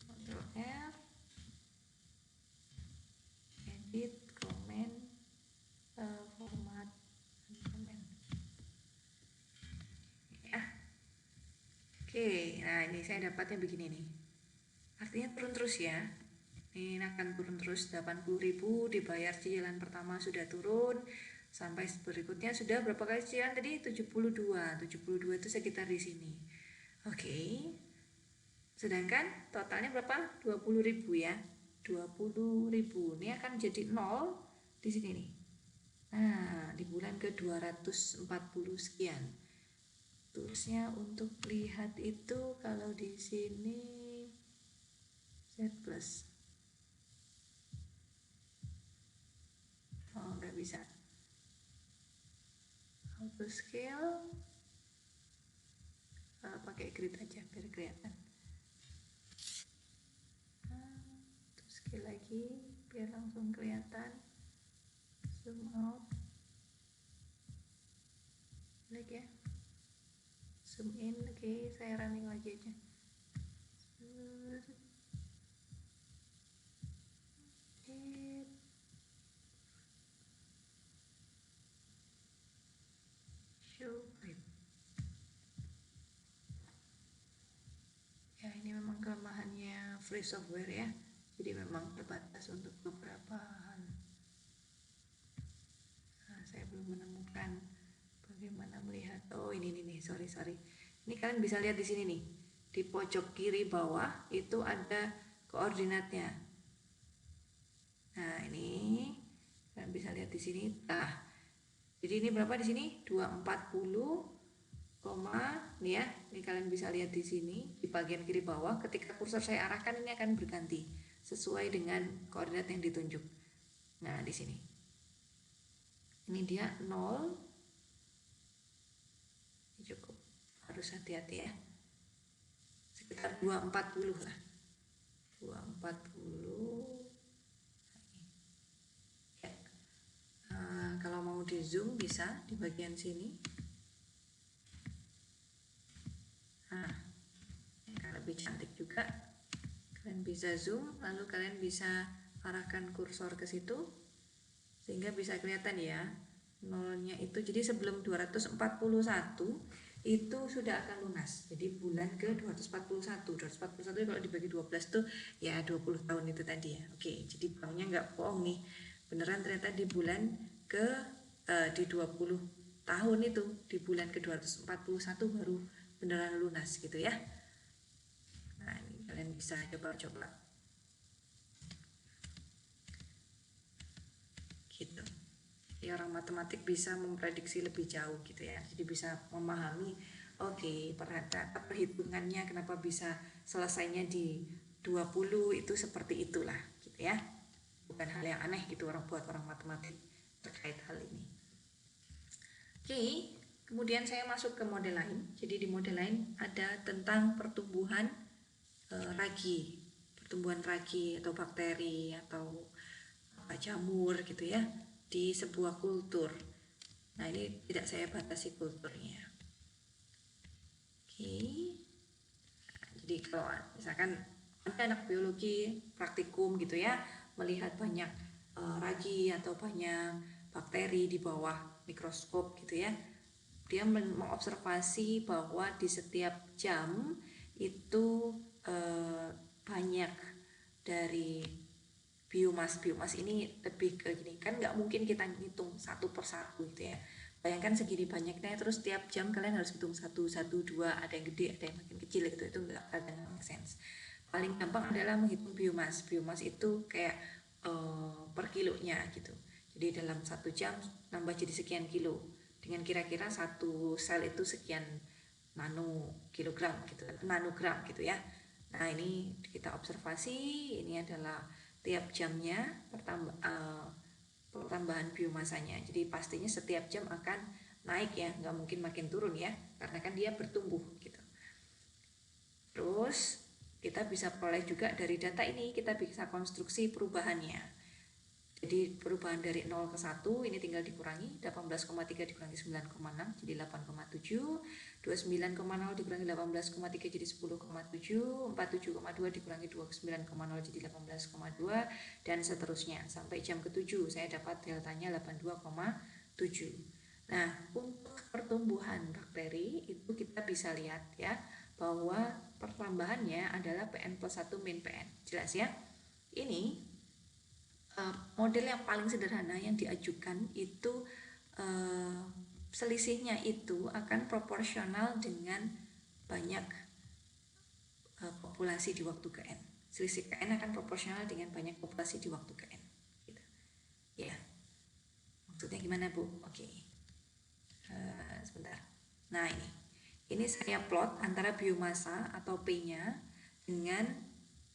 Ctrl F, edit, comment, format, comment. Ya. Oke, nah ini saya dapatnya begini nih. Artinya turun terus ya. Ini akan turun terus, 80.000 dibayar cicilan pertama sudah turun. Sampai berikutnya sudah berapa kali cicilan tadi? 72 itu sekitar di sini. Oke. Sedangkan totalnya berapa? 20.000 ya. 20.000 ini akan jadi 0 di sini nih. Nah, di bulan ke 240 sekian. Terusnya untuk lihat itu kalau di sini Z plus. Oh, nggak bisa. Auto scale pakai grid aja biar kelihatan. Auto scale lagi biar langsung kelihatan. Zoom out lagi ya, zoom in. Oke, saya running lagi aja. Ya, ini memang kelemahannya free software ya, jadi memang terbatas untuk beberapa hal. Nah, saya belum menemukan bagaimana melihat. Oh, ini nih, sorry. Ini kalian bisa lihat di sini nih, di pojok kiri bawah itu ada koordinatnya. bisa lihat di sini. Nah, jadi ini berapa di sini? 240, nih ya. Ini kalian bisa lihat di sini di bagian kiri bawah. Ketika kursor saya arahkan ini akan berganti sesuai dengan koordinat yang ditunjuk. Nah, di sini. Ini dia 0. Cukup. Harus hati-hati ya. Sekitar 240 lah. 240. Ya. Kalau mau di zoom bisa di bagian sini. Nah, lebih cantik juga. Kalian bisa zoom, lalu kalian bisa arahkan kursor ke situ sehingga bisa kelihatan ya nolnya itu. Jadi sebelum 241 itu sudah akan lunas. Jadi bulan ke 241 kalau dibagi 12 tuh ya 20 tahun itu tadi ya. Oke, jadi banknya nggak bohong nih, beneran ternyata di bulan ke di 20 tahun itu, di bulan ke 241 baru beneran lunas gitu ya. Nah, ini kalian bisa coba-coba gitu. Ya, orang matematik bisa memprediksi lebih jauh gitu ya. Jadi bisa memahami, oke, perhitungannya kenapa bisa selesainya di 20 itu seperti itulah gitu ya. Bukan hal yang aneh gitu buat orang matematik terkait hal ini. Oke, kemudian saya masuk ke model lain. Jadi di model lain ada tentang pertumbuhan ragi, pertumbuhan ragi atau bakteri atau jamur gitu ya di sebuah kultur. Nah, ini tidak saya batasi kulturnya. Oke. Nah, jadi kalau misalkan ada anak biologi praktikum gitu ya, melihat banyak ragi atau banyak bakteri di bawah mikroskop gitu ya, dia mengobservasi bahwa di setiap jam itu banyak dari biomas ini lebih ke gini, kan nggak mungkin kita ngitung satu persatu gitu ya. Bayangkan segini banyaknya, terus tiap jam kalian harus hitung satu, dua, ada yang gede, ada yang makin kecil gitu, itu nggak make sense. Paling gampang adalah menghitung biomas itu kayak per kilonya gitu. Jadi dalam 1 jam nambah jadi sekian kilo, dengan kira-kira satu sel itu sekian nanogram gitu ya. Nah, ini kita observasi, ini adalah tiap jamnya pertambahan biomasanya. Jadi pastinya setiap jam akan naik ya, nggak mungkin makin turun ya, karena kan dia bertumbuh gitu. Terus kita bisa peroleh juga dari data ini, kita bisa konstruksi perubahannya. Jadi perubahan dari 0 ke 1 ini tinggal dikurangi, 18,3 dikurangi 9,6 jadi 8,7, 29,0 dikurangi 18,3 jadi 10,7, 47,2 dikurangi 29,0 jadi 18,2, dan seterusnya sampai jam ke-7 saya dapat deltanya 82,7. Nah, untuk pertumbuhan bakteri itu kita bisa lihat ya bahwa pertambahannya adalah PN plus 1 min PN. Jelas ya? Ini model yang paling sederhana yang diajukan itu selisihnya itu akan proporsional dengan banyak populasi di waktu ke N. Selisih ke N akan proporsional dengan banyak populasi di waktu ke N gitu. Ya, maksudnya gimana Bu? Oke. Sebentar. Nah, ini saya plot antara biomasa atau P-nya dengan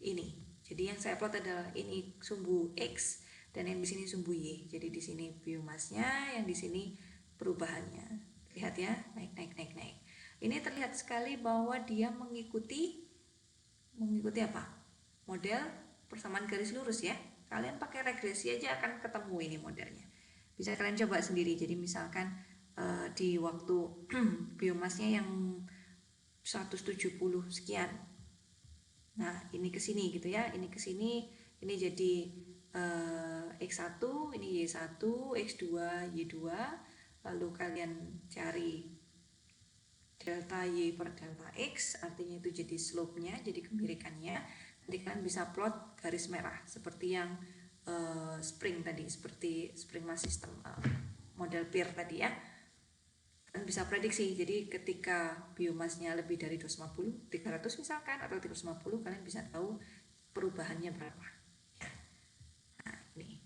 ini. Jadi yang saya plot adalah ini sumbu X dan yang di sini sumbu Y. Jadi di sini biomasnya, yang di sini perubahannya. Lihat ya, naik. Ini terlihat sekali bahwa dia mengikuti apa? Model persamaan garis lurus ya. Kalian pakai regresi aja akan ketemu ini modelnya. Bisa kalian coba sendiri. Jadi misalkan di waktu biomasnya yang 170 sekian. Nah, ini ke sini gitu ya. Ini ke sini, ini jadi X1, ini Y1, X2, Y2. Lalu kalian cari delta Y per delta X, artinya itu jadi slope-nya, jadi kemirikannya. Nanti kalian bisa plot garis merah seperti yang spring tadi, seperti spring mass system model PIR tadi ya. Kalian bisa prediksi, jadi ketika biomasnya lebih dari 250, 300 misalkan, atau 350, kalian bisa tahu perubahannya berapa. Nah, ini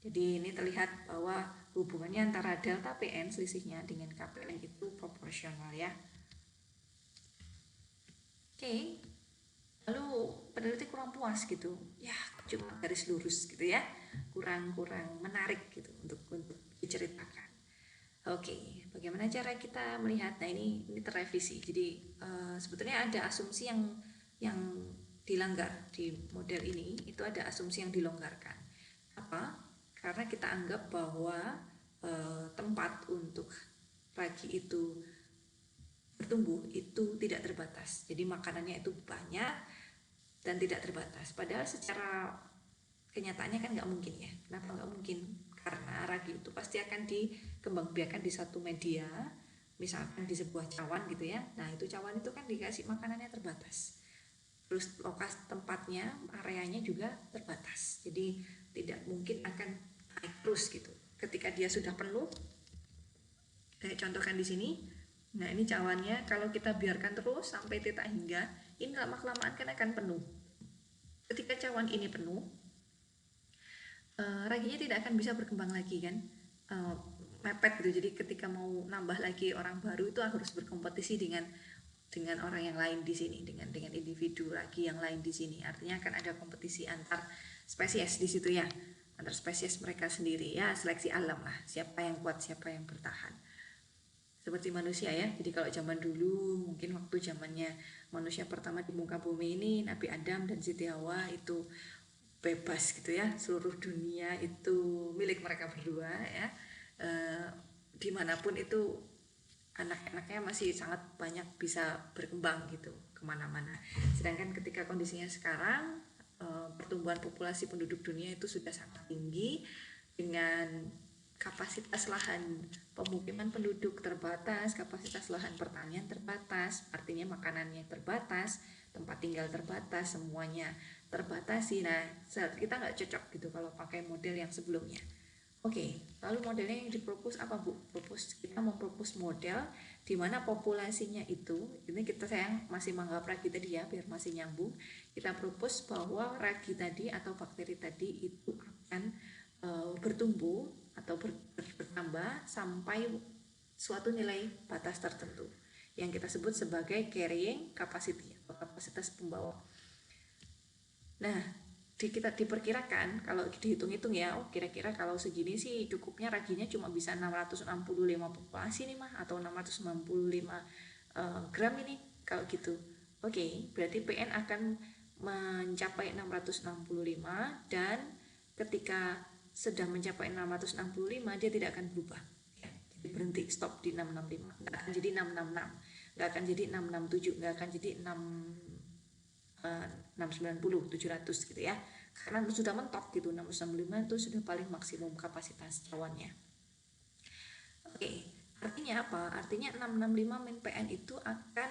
Jadi ini terlihat bahwa hubungannya antara delta PN selisihnya dengan KPN itu proporsional ya. Oke. Lalu peneliti kurang puas gitu, ya cuma garis lurus gitu ya, kurang menarik gitu untuk diceritakan. Oke, bagaimana cara kita melihat? Nah ini terrevisi. Jadi sebetulnya ada asumsi yang dilanggar di model ini, itu ada asumsi yang dilonggarkan. Apa? Karena kita anggap bahwa tempat untuk ragi itu bertumbuh itu tidak terbatas. Jadi makanannya itu banyak dan tidak terbatas. Padahal secara kenyataannya kan nggak mungkin ya. Kenapa nggak mungkin? Karena ragi itu pasti akan dikembangbiakan di satu media, misalkan di sebuah cawan gitu ya. Nah itu cawan itu kan dikasih makanannya terbatas. Terus lokasi tempatnya, areanya juga terbatas. Jadi tidak mungkin akan naik terus gitu. Ketika dia sudah penuh, saya contohkan di sini. Nah ini cawannya, kalau kita biarkan terus sampai titik hingga, ini lama-kelamaan kan akan penuh. Ketika cawan ini penuh, raginya tidak akan bisa berkembang lagi kan, mepet gitu. Jadi ketika mau nambah lagi orang baru itu harus berkompetisi dengan orang yang lain di sini, dengan individu ragi yang lain di sini. Artinya akan ada kompetisi antar spesies di situ ya, antar spesies mereka sendiri ya, seleksi alam lah, siapa yang kuat, siapa yang bertahan. Seperti manusia ya. Jadi kalau zaman dulu, mungkin waktu zamannya manusia pertama di muka bumi ini, Nabi Adam dan Siti Hawa itu bebas gitu ya, seluruh dunia itu milik mereka berdua ya, dimanapun itu anak-anaknya masih sangat banyak bisa berkembang gitu kemana-mana. Sedangkan ketika kondisinya sekarang, pertumbuhan populasi penduduk dunia itu sudah sangat tinggi dengan kapasitas lahan pemukiman penduduk terbatas, kapasitas lahan pertanian terbatas, artinya makanannya terbatas, tempat tinggal terbatas, semuanya terbatasi. Nah, kita nggak cocok gitu kalau pakai model yang sebelumnya. Oke, lalu modelnya yang dipropos apa Bu? Kita mempropos model di mana populasinya itu, ini kita sayang masih menganggap ragi tadi ya, biar masih nyambung. Kita propos bahwa ragi tadi atau bakteri tadi itu akan bertumbuh atau bertambah sampai suatu nilai batas tertentu yang kita sebut sebagai carrying capacity atau kapasitas pembawa. Nah, kita diperkirakan kalau dihitung-hitung ya, kira-kira kalau segini sih cukupnya raginya cuma bisa 665 populasi nih mah, atau 665 gram ini kalau gitu. Oke, berarti PN akan mencapai 665 dan ketika sedang mencapai 665 dia tidak akan berubah ya, jadi berhenti, stop di 665, nggak akan jadi 666, nggak akan jadi 667, nggak akan jadi 690, 700 gitu ya, karena sudah mentok gitu. 665 itu sudah paling maksimum kapasitas cawannya. Oke, artinya apa? Artinya 665 min PN itu akan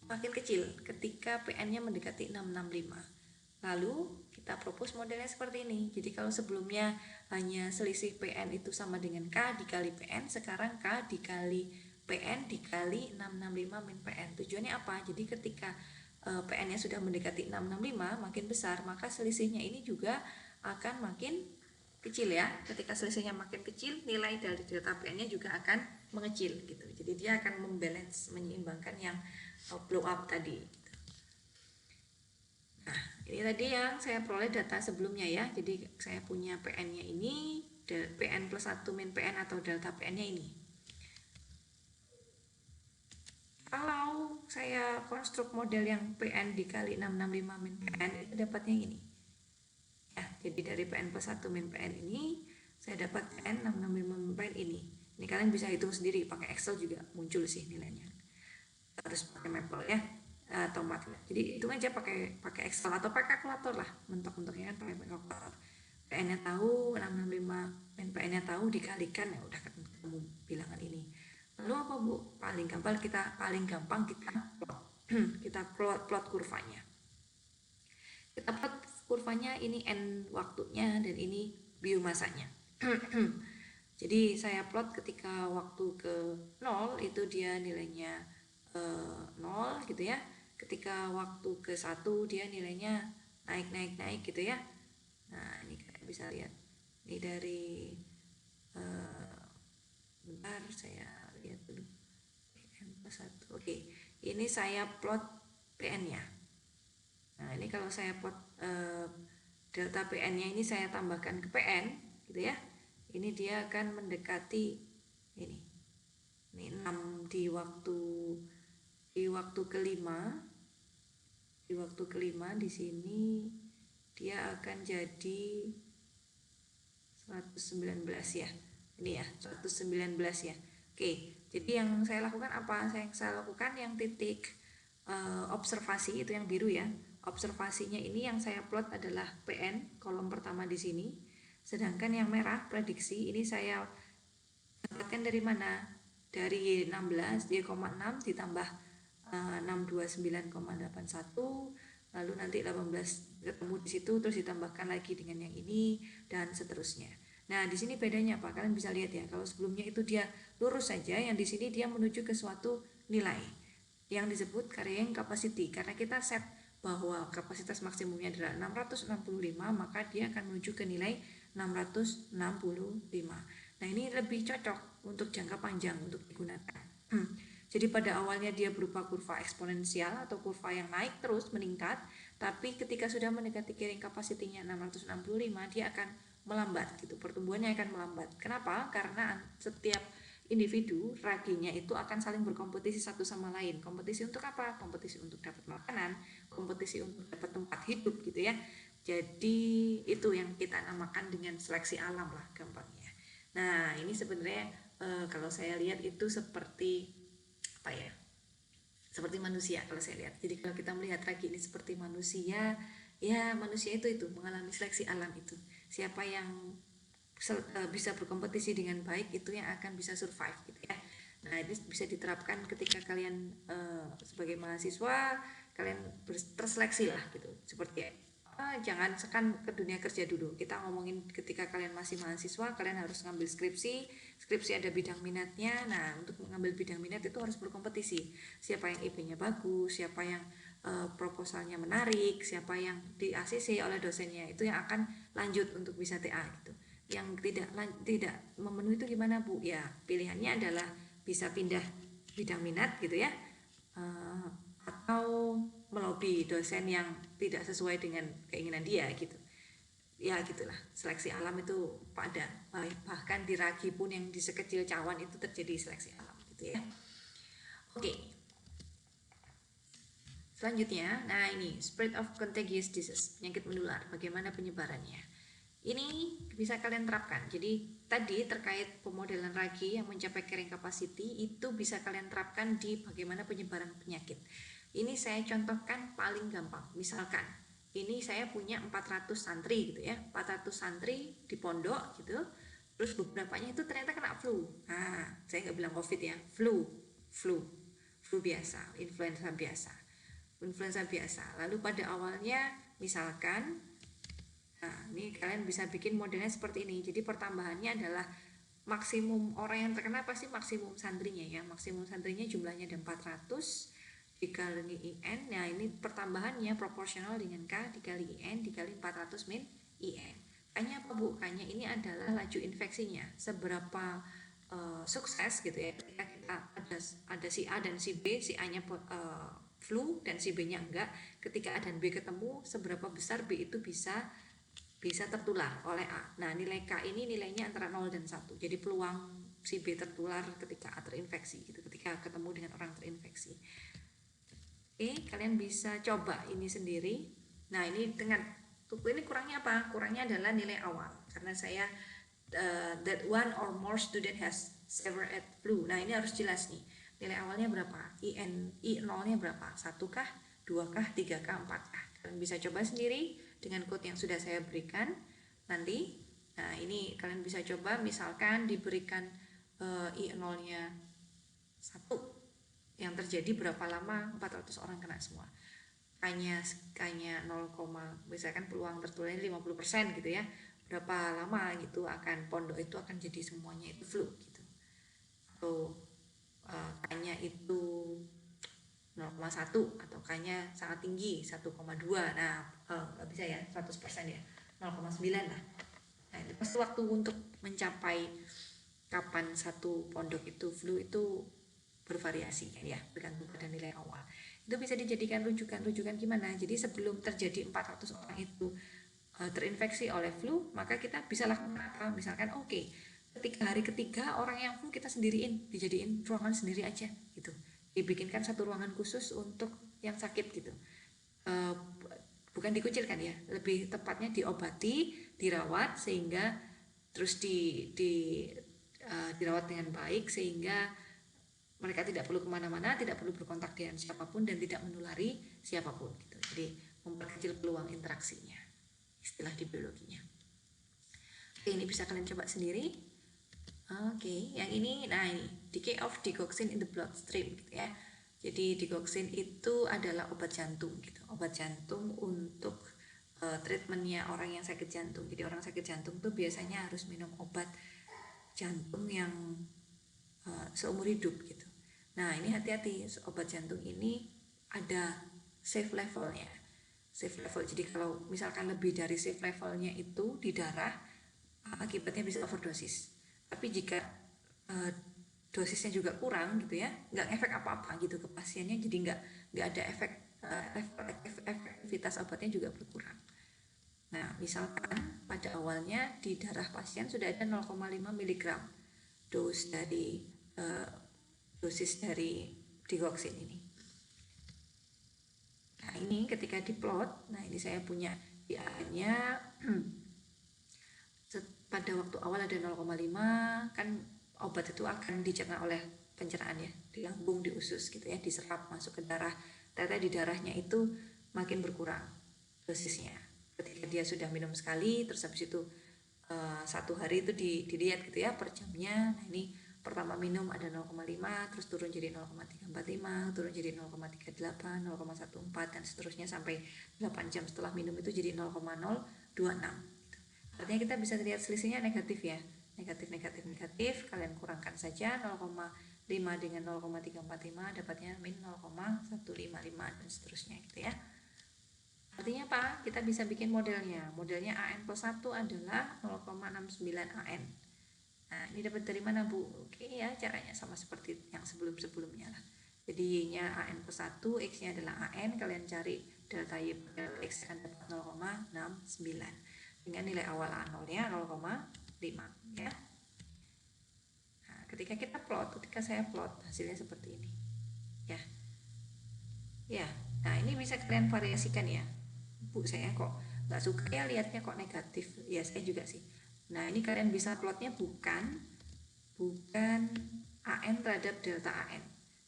makin kecil ketika PN-nya mendekati 665. Lalu kita propose modelnya seperti ini. Jadi kalau sebelumnya hanya selisih PN itu sama dengan K dikali PN, sekarang K dikali PN dikali 665 min PN. Tujuannya apa? Jadi ketika PN-nya sudah mendekati 665 makin besar, maka selisihnya ini juga akan makin kecil ya. Ketika selisihnya makin kecil, nilai dari delta PN-nya juga akan mengecil gitu. Jadi dia akan membalance, menyeimbangkan yang blow up tadi. Nah, ini tadi yang saya peroleh data sebelumnya ya. Jadi saya punya PN-nya ini, PN plus 1 min PN atau delta PN-nya ini. Kalau saya konstruk model yang PN dikali 665 min PN, itu dapatnya ini. Ya, jadi dari PN plus 1 min PN ini, saya dapat PN 665 min PN ini. Ini kalian bisa hitung sendiri, pakai Excel juga muncul sih nilainya. Harus pakai Maple ya, atau MATLAB. Jadi hitung aja pakai Excel atau pakai kalkulator lah, mentok-mentoknya kan pakai kalkulator. PN-nya tahu, 665 min PN-nya tahu, dikalikan ya udah ketemu bilangan ini. Lalu apa Bu? Paling gampang kita plot kurvanya. Kita plot kurvanya, ini N waktunya dan ini biomasanya. Jadi saya plot ketika waktu ke 0 itu dia nilainya 0 gitu ya. Ketika waktu ke 1 dia nilainya naik gitu ya. Nah ini bisa lihat ini dari bentar saya lihat dulu PN plus 1. Oke, ini saya plot PN nya. Nah ini kalau saya plot delta PN nya ini saya tambahkan ke PN gitu ya, ini dia akan mendekati ini 6 di waktu kelima. Di waktu kelima di sini dia akan jadi 119 ya. Ini ya, 119 ya. Oke, jadi yang saya lakukan apa? Saya lakukan yang titik observasi itu yang biru ya. Observasinya ini yang saya plot adalah PN kolom pertama di sini. Sedangkan yang merah prediksi ini saya dapatkan dari mana? Dari Y16, Y,6 ditambah 629,81, lalu nanti 18 ketemu di situ, terus ditambahkan lagi dengan yang ini dan seterusnya. Nah di sini bedanya apa? Kalian bisa lihat ya, kalau sebelumnya itu dia lurus saja, yang di sini dia menuju ke suatu nilai yang disebut carrying capacity. Karena kita set bahwa kapasitas maksimumnya adalah 665, maka dia akan menuju ke nilai 665. Nah ini lebih cocok untuk jangka panjang untuk digunakan. Jadi pada awalnya dia berupa kurva eksponensial atau kurva yang naik terus meningkat, tapi ketika sudah mendekati carrying capacity-nya 665 dia akan melambat gitu, pertumbuhannya akan melambat. Kenapa? Karena setiap individu raginya itu akan saling berkompetisi satu sama lain. Kompetisi untuk apa? Kompetisi untuk dapat makanan, kompetisi untuk dapat tempat hidup gitu ya. Jadi itu yang kita namakan dengan seleksi alam lah gampangnya. Nah ini sebenarnya kalau saya lihat itu seperti apa ya? Seperti manusia kalau saya lihat. Jadi kalau kita melihat ragi ini seperti manusia, ya manusia itu mengalami seleksi alam itu. Siapa yang bisa berkompetisi dengan baik itu yang akan bisa survive gitu ya. Nah ini bisa diterapkan ketika kalian sebagai mahasiswa, kalian terseleksi lah gitu, seperti jangan sekan ke dunia kerja dulu. Kita ngomongin ketika kalian masih mahasiswa, kalian harus ngambil skripsi ada bidang minatnya. Nah untuk mengambil bidang minat itu harus berkompetisi, siapa yang IP-nya bagus, siapa yang proposalnya menarik, siapa yang di ACC oleh dosennya, itu yang akan lanjut untuk bisa TA gitu. Yang tidak memenuhi itu gimana Bu? Ya pilihannya adalah bisa pindah bidang minat gitu ya, atau melobi dosen yang tidak sesuai dengan keinginan dia gitu. Ya gitulah, seleksi alam itu pada bahkan di ragi pun yang di sekecil cawan itu terjadi seleksi alam gitu ya. Oke. Selanjutnya, nah ini spread of contagious disease, penyakit menular, bagaimana penyebarannya. Ini bisa kalian terapkan. Jadi tadi terkait pemodelan ragi yang mencapai carrying capacity itu bisa kalian terapkan di bagaimana penyebaran penyakit. Ini saya contohkan paling gampang. Misalkan ini saya punya 400 santri gitu ya, 400 santri di pondok gitu. Terus beberapanya itu ternyata kena flu. Nah, saya nggak bilang COVID ya, flu biasa, influenza biasa. Lalu pada awalnya misalkan, nah ini kalian bisa bikin modelnya seperti ini. Jadi pertambahannya adalah maksimum orang yang terkena pasti maksimum santrinya ya. Maksimum santrinya jumlahnya ada 400 dikali IN. Nah ini pertambahannya proporsional dengan K dikali IN dikali 400 min IN. Kayaknya apa Bu? Kayaknya ini adalah laju infeksinya, seberapa sukses gitu ya. Ketika kita ada si A dan si B, si A nya flu dan si B nya enggak, ketika A dan B ketemu seberapa besar B itu bisa tertular oleh A. Nah nilai K ini nilainya antara 0 dan 1, jadi peluang si B tertular ketika A terinfeksi gitu, ketika ketemu dengan orang terinfeksi. Oke, kalian bisa coba ini sendiri. Nah ini dengan ini kurangnya apa? Kurangnya adalah nilai awal, karena saya that one or more student has severe at flu. Nah ini harus jelas nih, nilai awalnya berapa, I0 nya berapa, 1 kah, 2 kah, 3 kah, 4 kah. Kalian bisa coba sendiri dengan code yang sudah saya berikan nanti. Nah ini kalian bisa coba, misalkan diberikan I0 nya 1, yang terjadi berapa lama 400 orang kena semua. Kayaknya 0, misalkan peluang tertularnya 50% gitu ya, berapa lama gitu akan pondok itu akan jadi semuanya itu flu gitu. Atau kayaknya itu 0,1 atau kayaknya sangat tinggi 1,2. Nah nggak bisa ya 100% ya, 0,9 lah. waktu untuk mencapai kapan satu pondok itu flu itu bervariasi kan ya, bergantung pada nilai awal. Itu bisa dijadikan rujukan gimana. Jadi sebelum terjadi 400 orang itu terinfeksi oleh flu, maka kita bisa lakukan apa? Misalkan ketika hari ketiga orang yang flu kita sendiriin, dijadiin ruangan sendiri aja gitu. Dibikinkan satu ruangan khusus untuk yang sakit gitu. Bukan dikucilkan ya, lebih tepatnya diobati, dirawat sehingga terus dirawat dengan baik sehingga mereka tidak perlu kemana-mana, tidak perlu berkontak dengan siapapun dan tidak menulari siapapun gitu. Jadi memperkecil peluang interaksinya, istilah di biologinya. Oke, ini bisa kalian coba sendiri. Oke, yang ini, nah ini decay of digoxin in the bloodstream gitu ya. Jadi digoxin itu adalah obat jantung gitu, obat jantung untuk treatmentnya orang yang sakit jantung. Jadi orang sakit jantung tuh biasanya harus minum obat jantung yang seumur hidup gitu. Nah ini hati-hati, obat jantung ini ada safe levelnya. Safe level, jadi kalau misalkan lebih dari safe levelnya itu di darah, akibatnya bisa overdosis. Tapi jika dosisnya juga kurang gitu ya, nggak efek apa-apa gitu ke pasiennya, jadi nggak ada efek, efektivitas obatnya juga berkurang. Nah misalkan pada awalnya di darah pasien sudah ada 0,5 mg dosis dari digoxin ini. Nah ini ketika diplot, nah ini saya punya PA-nya pada waktu awal ada 0,5, kan obat itu akan dicerna oleh pencernaan ya, di lambung, di usus gitu ya, diserap masuk ke darah. Ternyata di darahnya itu makin berkurang dosisnya. Ketika dia sudah minum sekali, terus habis itu satu hari itu dilihat gitu ya per jamnya. Nah ini pertama minum ada 0,5, terus turun jadi 0,345, turun jadi 0,38, 0,14 dan seterusnya sampai 8 jam setelah minum itu jadi 0,026. Artinya kita bisa lihat selisihnya negatif ya, negatif, kalian kurangkan saja 0,5 dengan 0,345 dapatnya min 0,155 dan seterusnya gitu ya. Artinya apa? Kita bisa bikin modelnya. Modelnya AN+1 adalah 0,69 AN. Nah ini dapat dari mana Bu? Oke ya, caranya sama seperti yang sebelumnya lah. Jadi Y-nya AN+1, X-nya adalah AN, kalian cari delta Y per X akan dapat 0,69 dengan nilai awal A0-nya 0,5 ya. Nah, ketika saya plot hasilnya seperti ini. Ya. Ya. Nah, ini bisa kalian variasikan ya. Bu, saya kok nggak suka ya lihatnya kok negatif. Ya, saya juga sih. Nah, ini kalian bisa plotnya bukan AN terhadap delta AN,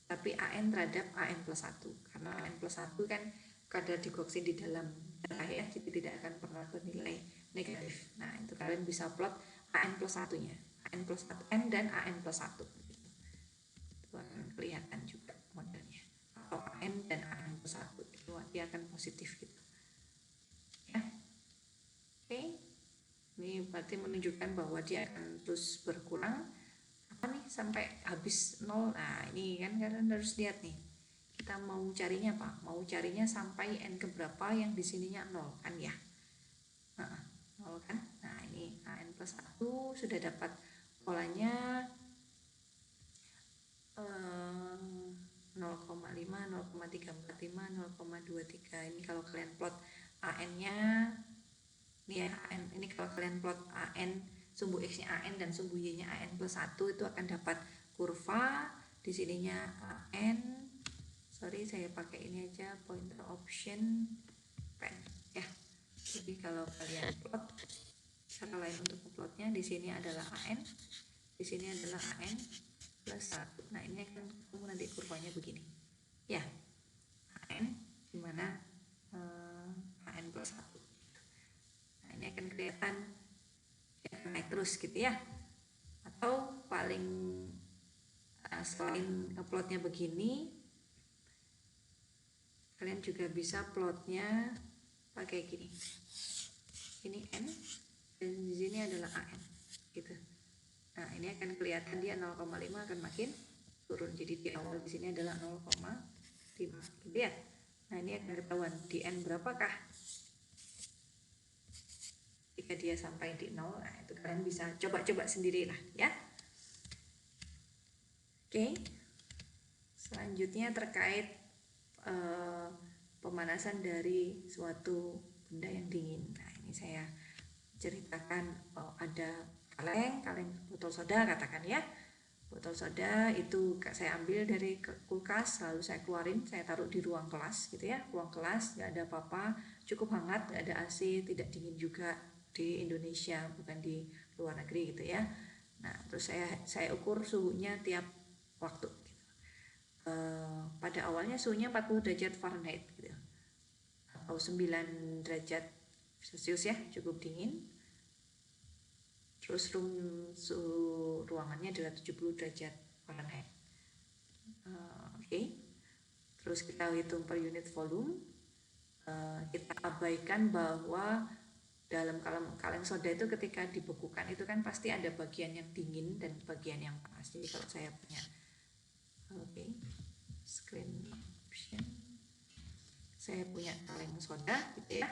tapi AN terhadap AN+1. Karena AN+1 kan kadar digoxin di dalam darah ya, jadi tidak akan pernah bernilai negatif. Nah itu kalian bisa plot AN+1 nya, AN+1N dan AN+1 itu akan kelihatan juga modelnya, atau AN dan AN+1 itu dia akan positif gitu ya. Oke, ini berarti menunjukkan bahwa dia akan terus berkurang apa nih sampai habis 0. Nah ini kan kalian harus lihat nih, kita mau carinya apa? Mau carinya sampai N keberapa yang di sininya 0 kan ya. 0 kan. Nah ini AN+1 sudah dapat polanya 0,5, 0,345, 0,23. Ini kalau kalian plot AN-nya nih ya, AN ini kalau kalian plot AN sumbu X-nya AN dan sumbu Y-nya AN+1 itu akan dapat kurva di sininya AN. Sorry saya pakai ini aja, pointer option pen ya. Jadi kalau kalian plot, cara lain untuk plotnya di sini adalah AN, di sini adalah AN+1. Nah ini akan ketemu nanti kurvanya begini ya, AN dimana AN+1. Nah ini akan kelihatan ya, naik terus gitu ya. Atau paling selain plotnya begini, kalian juga bisa plotnya pakai gini. Ini N dan di sini adalah AN gitu. Nah, ini akan kelihatan dia 0,5 akan makin turun. Jadi di awal di sini adalah 0,5 gitu ya. Nah, ini akan ketahuan di N berapakah. ketika dia sampai di 0, nah itu kalian bisa coba-coba sendiri lah ya. Oke. Selanjutnya terkait pemanasan dari suatu benda yang dingin. Nah, ini saya ceritakan ada kaleng botol soda katakan ya. Botol soda itu saya ambil dari kulkas, lalu saya keluarin, saya taruh di ruang kelas gitu ya. Ruang kelas nggak ada apa-apa, cukup hangat, nggak ada AC, tidak dingin juga di Indonesia, bukan di luar negeri gitu ya. Nah, terus saya ukur suhunya tiap waktu. Pada awalnya suhunya 40 derajat Fahrenheit gitu, atau 9 derajat Celcius ya, cukup dingin. Terus suhu ruangannya adalah 70 derajat Fahrenheit. Oke. Terus kita hitung per unit volume. Kita abaikan bahwa dalam kaleng soda itu ketika dibekukan itu kan pasti ada bagian yang dingin dan bagian yang panas. Jadi kalau saya punya screen option, saya punya kaleng soda gitu ya.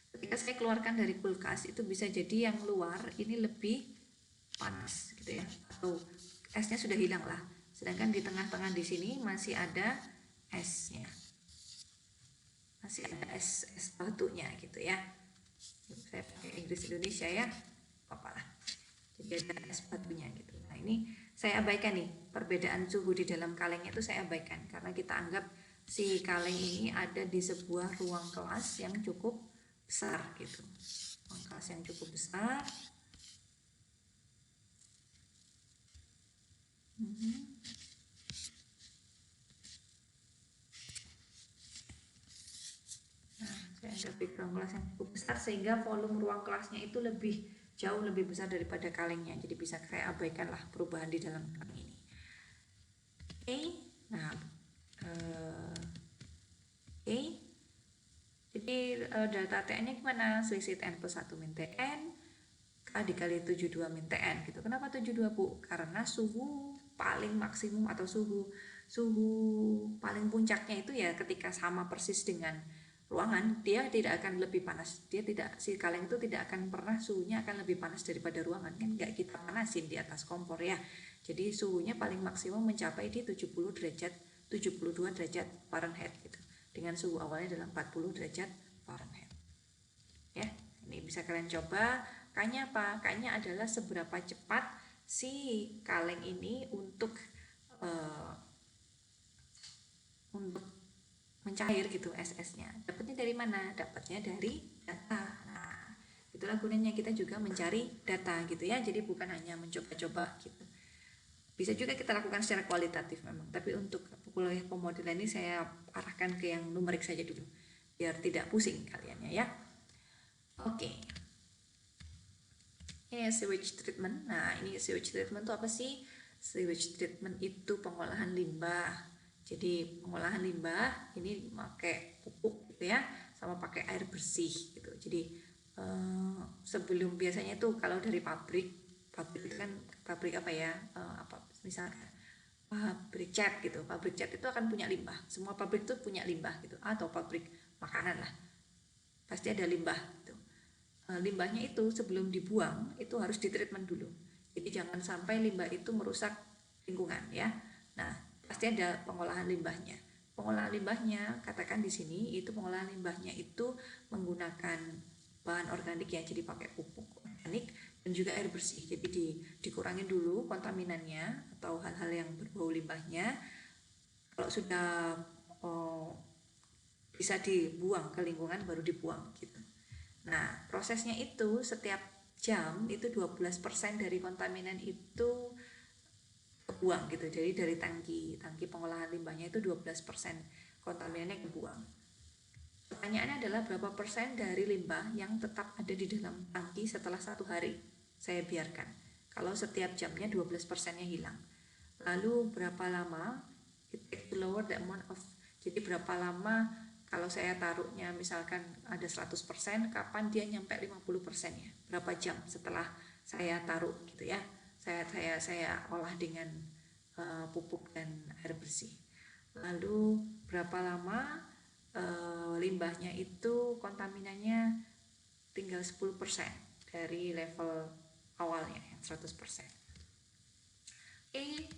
Ketika saya keluarkan dari kulkas itu bisa jadi yang luar ini lebih panas gitu ya, atau esnya sudah hilang lah, sedangkan di tengah-tengah di sini masih ada esnya, masih ada es batunya gitu ya. Saya pakai Inggris Indonesia ya, apa lah, jadi ada es batunya gitu. Nah ini saya abaikan nih, perbedaan suhu di dalam kalengnya itu saya abaikan karena kita anggap si kaleng ini ada di sebuah ruang kelas yang cukup besar gitu, ruang kelas yang cukup besar. Nah, saya anggap di ruang kelas yang cukup besar sehingga volume ruang kelasnya itu jauh lebih besar daripada kalengnya, jadi bisa saya abaikan lah perubahan di dalam kaleng ini. Oke, nah jadi delta Tn-nya gimana? Selisih Tn plus 1 min Tn K dikali 72 min Tn gitu. Kenapa 72 Bu? Karena suhu paling maksimum atau suhu paling puncaknya itu ya ketika sama persis dengan ruangan, dia tidak akan lebih panas. Si kaleng itu tidak akan pernah suhunya akan lebih panas daripada ruangan, kan nggak kita panasin di atas kompor ya. Jadi suhunya paling maksimum mencapai di 72 derajat Fahrenheit gitu. Dengan suhu awalnya dalam 40 derajat Fahrenheit. Ya, ini bisa kalian coba. K-nya apa? K-nya adalah seberapa cepat si kaleng ini untuk mencair gitu es-esnya. Dapatnya dari mana? Dapatnya dari data. Nah, itulah gunanya kita juga mencari data gitu ya. Jadi bukan hanya mencoba-coba gitu. Bisa juga kita lakukan secara kualitatif memang, tapi untuk kuliah pemodelan ini saya arahkan ke yang numerik saja dulu biar tidak pusing kaliannya ya. Oke. Ini sewage treatment. Nah, ini sewage treatment itu apa sih? Sewage treatment itu pengolahan limbah. Jadi pengolahan limbah ini pakai pupuk gitu ya, sama pakai air bersih gitu. Jadi sebelum biasanya itu kalau dari pabrik itu kan pabrik apa ya, misalnya pabrik cat gitu. Pabrik cat itu akan punya limbah. Semua pabrik itu punya limbah gitu, atau pabrik makanan lah. Pasti ada limbah gitu. Limbahnya itu sebelum dibuang itu harus ditreatment dulu. Jadi jangan sampai limbah itu merusak lingkungan ya. Nah, pasti ada pengolahan limbahnya. Pengolahan limbahnya, katakan di sini itu pengolahan limbahnya itu menggunakan bahan organik ya, jadi pakai pupuk organik dan juga air bersih. Jadi dikurangin dulu kontaminannya atau hal-hal yang berbau limbahnya. Kalau sudah bisa dibuang ke lingkungan baru dibuang gitu. Nah, prosesnya itu setiap jam itu 12% dari kontaminan itu kebuang gitu. Jadi dari tangki pengolahan limbahnya itu 12% kontaminannya kebuang. Pertanyaannya adalah berapa persen dari limbah yang tetap ada di dalam tangki setelah 1 hari saya biarkan. Kalau setiap jamnya 12%-nya hilang. Lalu berapa lama it takes to lower the amount of, jadi berapa lama kalau saya taruhnya misalkan ada 100%, kapan dia nyampe 50% ya? Berapa jam setelah saya taruh gitu ya. Saya olah dengan pupuk dan air bersih. Lalu berapa lama limbahnya itu kontaminannya tinggal 10% dari level awalnya yang 100%. Oke,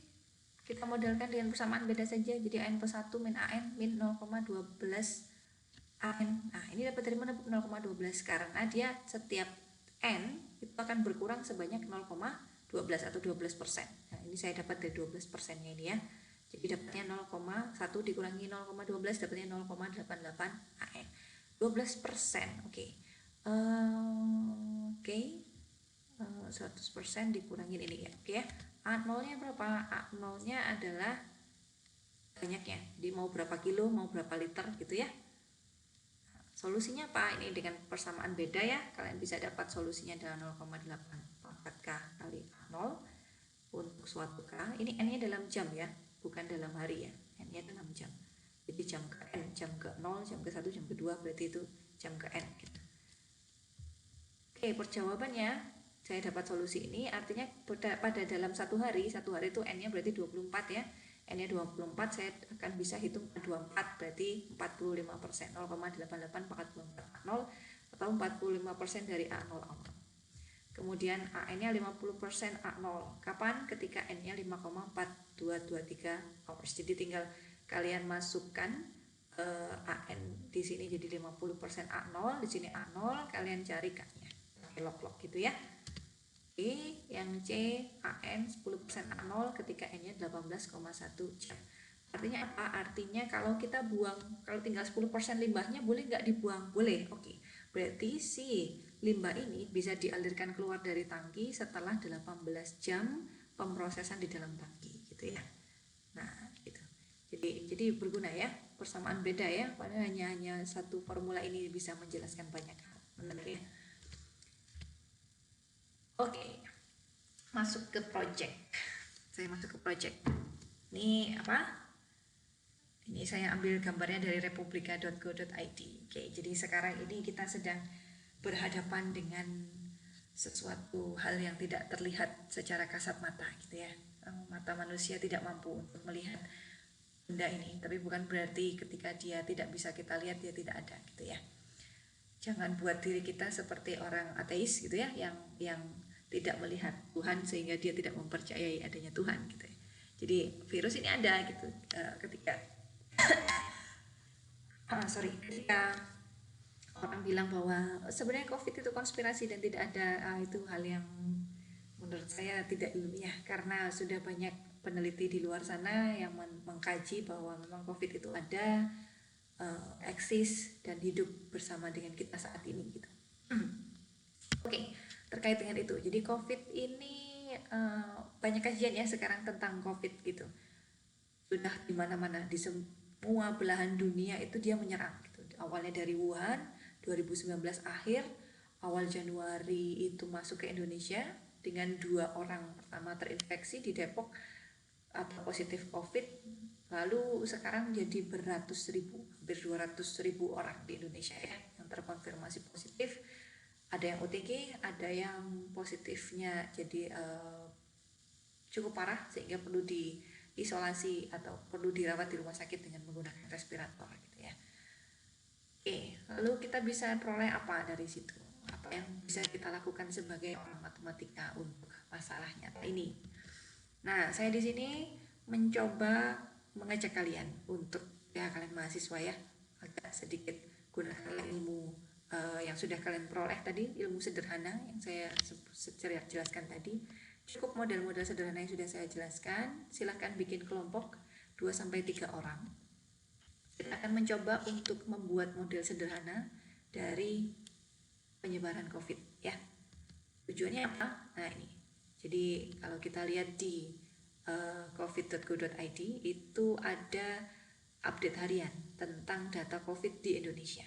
kita modelkan dengan persamaan beda saja. Jadi AN plus 1 min AN min 0,12 AN. Nah, ini dapat dari mana 0,12? Karena dia setiap N itu akan berkurang sebanyak 0,12 atau 12%. Nah, ini saya dapat dari 12%-nya ini ya. Jadi dapatnya 0,1 dikurangi 0,12 dapatnya 0,88 AN. 12%, oke. Oke. 100% dikurangin ini ya. Oke ya. A0-nya berapa? A0-nya adalah banyaknya. Jadi mau berapa kilo, mau berapa liter gitu ya. Solusinya apa? Ini dengan persamaan beda ya. Kalian bisa dapat solusinya adalah 0,84 K kali A0 untuk suatu K. Ini N-nya dalam jam ya, bukan dalam hari ya. N-nya dalam jam. Jadi jam ke N, jam ke 0, jam ke 1, jam ke 2 berarti itu jam ke N gitu. Oke, perjawabannya saya dapat solusi ini artinya pada dalam satu hari itu N-nya berarti 24 ya. N-nya 24, saya akan bisa hitung 24 berarti 45%, 0,8844 A0 atau 45% dari A0 awal. Kemudian AN-nya 50% A0. Kapan? Ketika N-nya 5,4223 hours. Jadi tinggal kalian masukkan AN di sini jadi 50% A0, di sini A0, kalian cari K-nya. Pakai log-log gitu ya. Oke, yang C AN 10% A0 ketika N-nya 18,1 jam. Artinya apa? Artinya kalau kita buang, kalau tinggal 10% limbahnya boleh nggak dibuang? Boleh, oke. Berarti si limbah ini bisa dialirkan keluar dari tangki setelah 18 jam pemrosesan di dalam tangki gitu ya. Nah, gitu. Jadi berguna ya, persamaan beda ya, padahal hanya satu formula ini bisa menjelaskan banyak hal. Benar ya? Oke, masuk ke project. Saya masuk ke project. Ini apa? Ini saya ambil gambarnya dari republika.go.id. Oke, jadi sekarang ini kita sedang berhadapan dengan sesuatu hal yang tidak terlihat secara kasat mata gitu ya. Mata manusia tidak mampu untuk melihat benda ini, tapi bukan berarti ketika dia tidak bisa kita lihat dia tidak ada gitu ya. Jangan buat diri kita seperti orang ateis gitu ya, yang tidak melihat Tuhan sehingga dia tidak mempercayai adanya Tuhan gitu ya. Jadi virus ini ada gitu ketika ketika orang bilang bahwa sebenarnya COVID itu konspirasi dan tidak ada, itu hal yang menurut saya tidak ilmiah karena sudah banyak peneliti di luar sana yang mengkaji bahwa memang COVID itu ada, eksis dan hidup bersama dengan kita saat ini gitu. Oke, terkait dengan itu. Jadi COVID ini banyak kajian ya sekarang tentang COVID gitu. Sudah di mana-mana di semua belahan dunia itu dia menyerang gitu. Awalnya dari Wuhan 2019 akhir, awal Januari itu masuk ke Indonesia dengan 2 orang pertama terinfeksi di Depok atau positif COVID. Lalu sekarang jadi beratus ribu, hampir 200.000 orang di Indonesia ya yang terkonfirmasi positif. Ada yang OTG, ada yang positifnya jadi cukup parah sehingga perlu diisolasi atau perlu dirawat di rumah sakit dengan menggunakan respirator gitu ya. Oke, lalu kita bisa peroleh apa dari situ? Apa yang bisa kita lakukan sebagai orang matematika untuk masalah nyata ini? Nah, saya di sini mencoba mengajak kalian untuk ya kalian mahasiswa ya agak sedikit gunakan ilmu yang sudah kalian peroleh tadi, ilmu sederhana yang saya jelaskan tadi. Cukup model-model sederhana yang sudah saya jelaskan. Silahkan bikin kelompok 2-3 orang. Kita akan mencoba untuk membuat model sederhana dari penyebaran COVID ya. Tujuannya apa? Nah ini. Jadi kalau kita lihat di covid.go.id itu ada update harian tentang data COVID di Indonesia.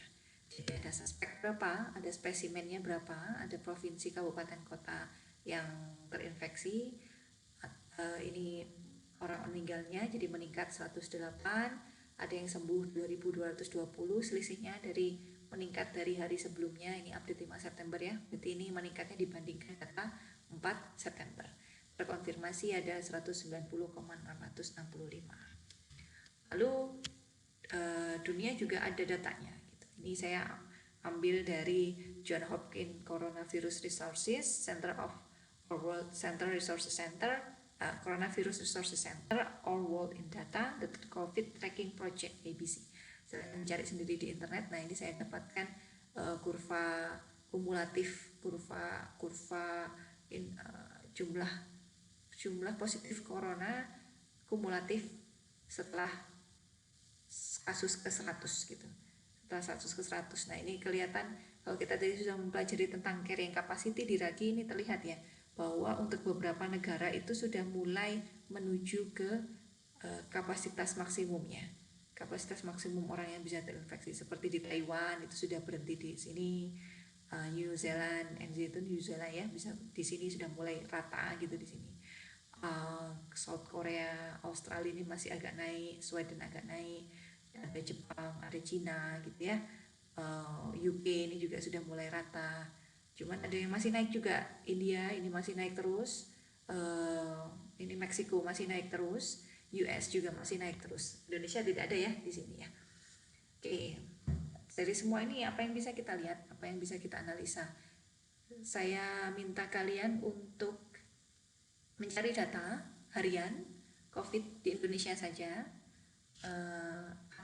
Jadi ada suspek berapa, ada spesimennya berapa, ada provinsi, kabupaten, kota yang terinfeksi. Ini orang meninggalnya jadi meningkat 108, ada yang sembuh 2220, selisihnya dari meningkat dari hari sebelumnya. Ini update 5 September ya, berarti ini meningkatnya dibandingkan data 4 September. Terkonfirmasi ada 190,665. Lalu dunia juga ada datanya gitu. Ini saya ambil dari John Hopkins Coronavirus Resources Center or World Center Resources Center, Coronavirus Resources Center or World in Data, the COVID Tracking Project ABC. Saya mencari sendiri di internet. Nah, ini saya dapatkan kurva kumulatif, kurva jumlah positif corona kumulatif setelah kasus ke 100 gitu. Setelah kasus ke 100. Nah, ini kelihatan kalau kita tadi sudah mempelajari tentang carrying capacity di Ragi, ini terlihat ya bahwa untuk beberapa negara itu sudah mulai menuju ke kapasitas maksimumnya. Kapasitas maksimum orang yang bisa terinfeksi, seperti di Taiwan itu sudah berhenti di sini, New Zealand, NZ itu New Zealand ya, bisa di sini sudah mulai rata gitu di sini. South Korea, Australia ini masih agak naik, Sweden agak naik, ada Jepang, ada Cina gitu ya. UK ini juga sudah mulai rata. Cuman ada yang masih naik juga, India ini masih naik terus, ini Meksiko masih naik terus, US juga masih naik terus. Indonesia tidak ada ya di sini ya. Oke, dari semua ini apa yang bisa kita lihat, apa yang bisa kita analisa? Saya minta kalian untuk mencari data harian COVID di Indonesia saja,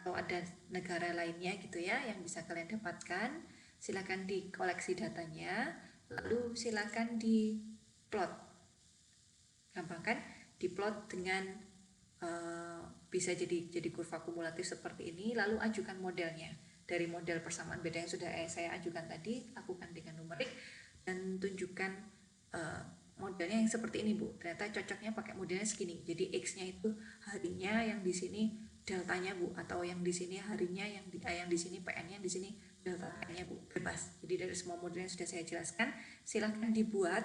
atau ada negara lainnya gitu ya yang bisa kalian dapatkan. Silakan dikoleksi datanya, lalu silakan diplot. Gampang kan? Diplot dengan bisa jadi kurva kumulatif seperti ini, lalu ajukan modelnya. Dari model persamaan beda yang sudah saya ajukan tadi, lakukan dengan numerik dan tunjukkan modelnya yang seperti ini Bu. Ternyata cocoknya pakai modelnya segini. Jadi X-nya itu harinya, yang di sini deltanya Bu, atau yang di sini harinya, yang di sini PN-nya, di sini deltanya Bu. Bebas. Jadi dari semua model yang sudah saya jelaskan, silahkan dibuat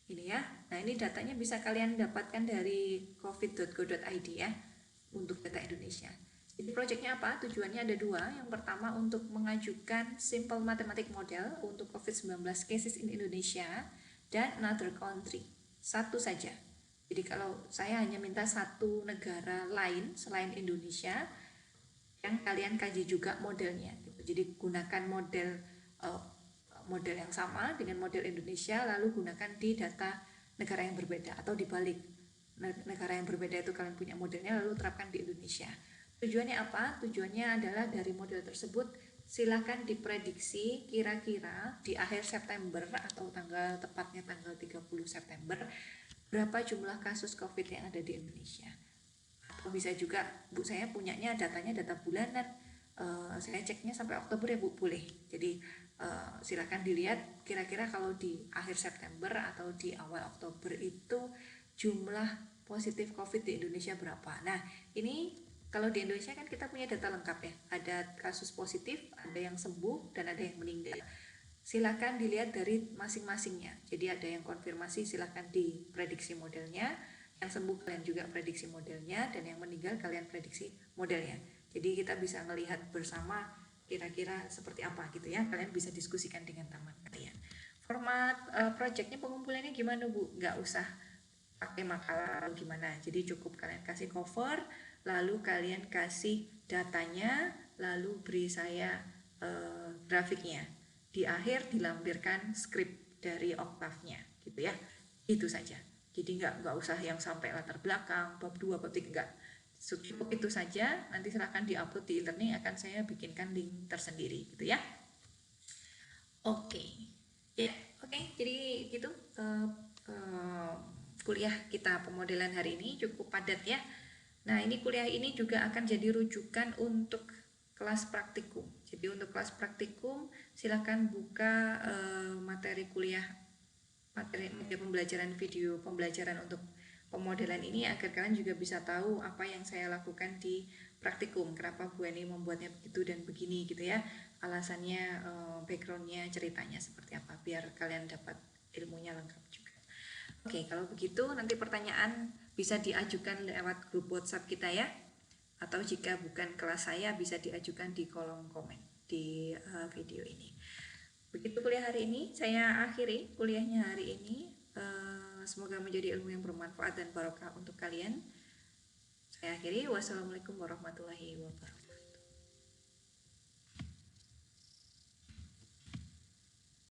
ini ya. Nah, ini datanya bisa kalian dapatkan dari covid.go.id ya, untuk data Indonesia. Jadi proyeknya apa? Tujuannya ada dua. Yang pertama untuk mengajukan simple mathematic model untuk COVID-19 cases in Indonesia dan another country. Satu saja. Jadi kalau saya hanya minta satu negara lain selain Indonesia yang kalian kaji juga modelnya. Jadi gunakan model yang sama dengan model Indonesia, lalu gunakan di data negara yang berbeda, atau dibalik, negara yang berbeda itu kalian punya modelnya lalu terapkan di Indonesia. Tujuannya apa? Tujuannya adalah dari model tersebut silakan diprediksi kira-kira di akhir September atau tepatnya tanggal 30 September berapa jumlah kasus COVID yang ada di Indonesia. Atau bisa juga Bu, saya punyanya datanya data bulanan, saya ceknya sampai Oktober ya Bu, boleh. Jadi silakan dilihat kira-kira kalau di akhir September atau di awal Oktober itu jumlah positif COVID di Indonesia berapa. Nah, ini kalau di Indonesia kan kita punya data lengkap ya, ada kasus positif, ada yang sembuh, dan ada yang meninggal. Silakan dilihat dari masing-masingnya. Jadi ada yang konfirmasi, silakan diprediksi modelnya, yang sembuh kalian juga prediksi modelnya, dan yang meninggal kalian prediksi modelnya. Jadi kita bisa melihat bersama kira-kira seperti apa gitu ya. Kalian bisa diskusikan dengan teman kalian. Format projectnya pengumpulannya gimana Bu? Nggak usah pakai makalah atau gimana. Jadi cukup kalian kasih cover, lalu kalian kasih datanya, lalu beri saya grafiknya. Di akhir dilampirkan skrip dari Octave-nya gitu ya. Itu saja. Jadi nggak usah yang sampai latar belakang, bab 2, bab 3, enggak. Cukup itu saja, nanti silahkan diupload di e-learning, akan saya bikinkan link tersendiri gitu ya. Oke. Ya, oke. Jadi gitu kuliah kita pemodelan hari ini cukup padat ya. Nah, ini kuliah ini juga akan jadi rujukan untuk kelas praktikum. Jadi untuk kelas praktikum silahkan buka materi kuliah, materi pembelajaran video pembelajaran untuk pemodelan ini agar kalian juga bisa tahu apa yang saya lakukan di praktikum, kenapa Bu Eni membuatnya begitu dan begini gitu ya, alasannya, backgroundnya, ceritanya seperti apa, biar kalian dapat ilmunya lengkap juga. Oke, kalau begitu nanti pertanyaan bisa diajukan lewat grup WhatsApp kita ya, atau jika bukan kelas saya bisa diajukan di kolom komen di video ini. Begitu kuliah hari ini, saya akhiri kuliahnya hari ini. Semoga menjadi ilmu yang bermanfaat dan barokah untuk kalian. Saya akhiri. Wassalamualaikum warahmatullahi wabarakatuh.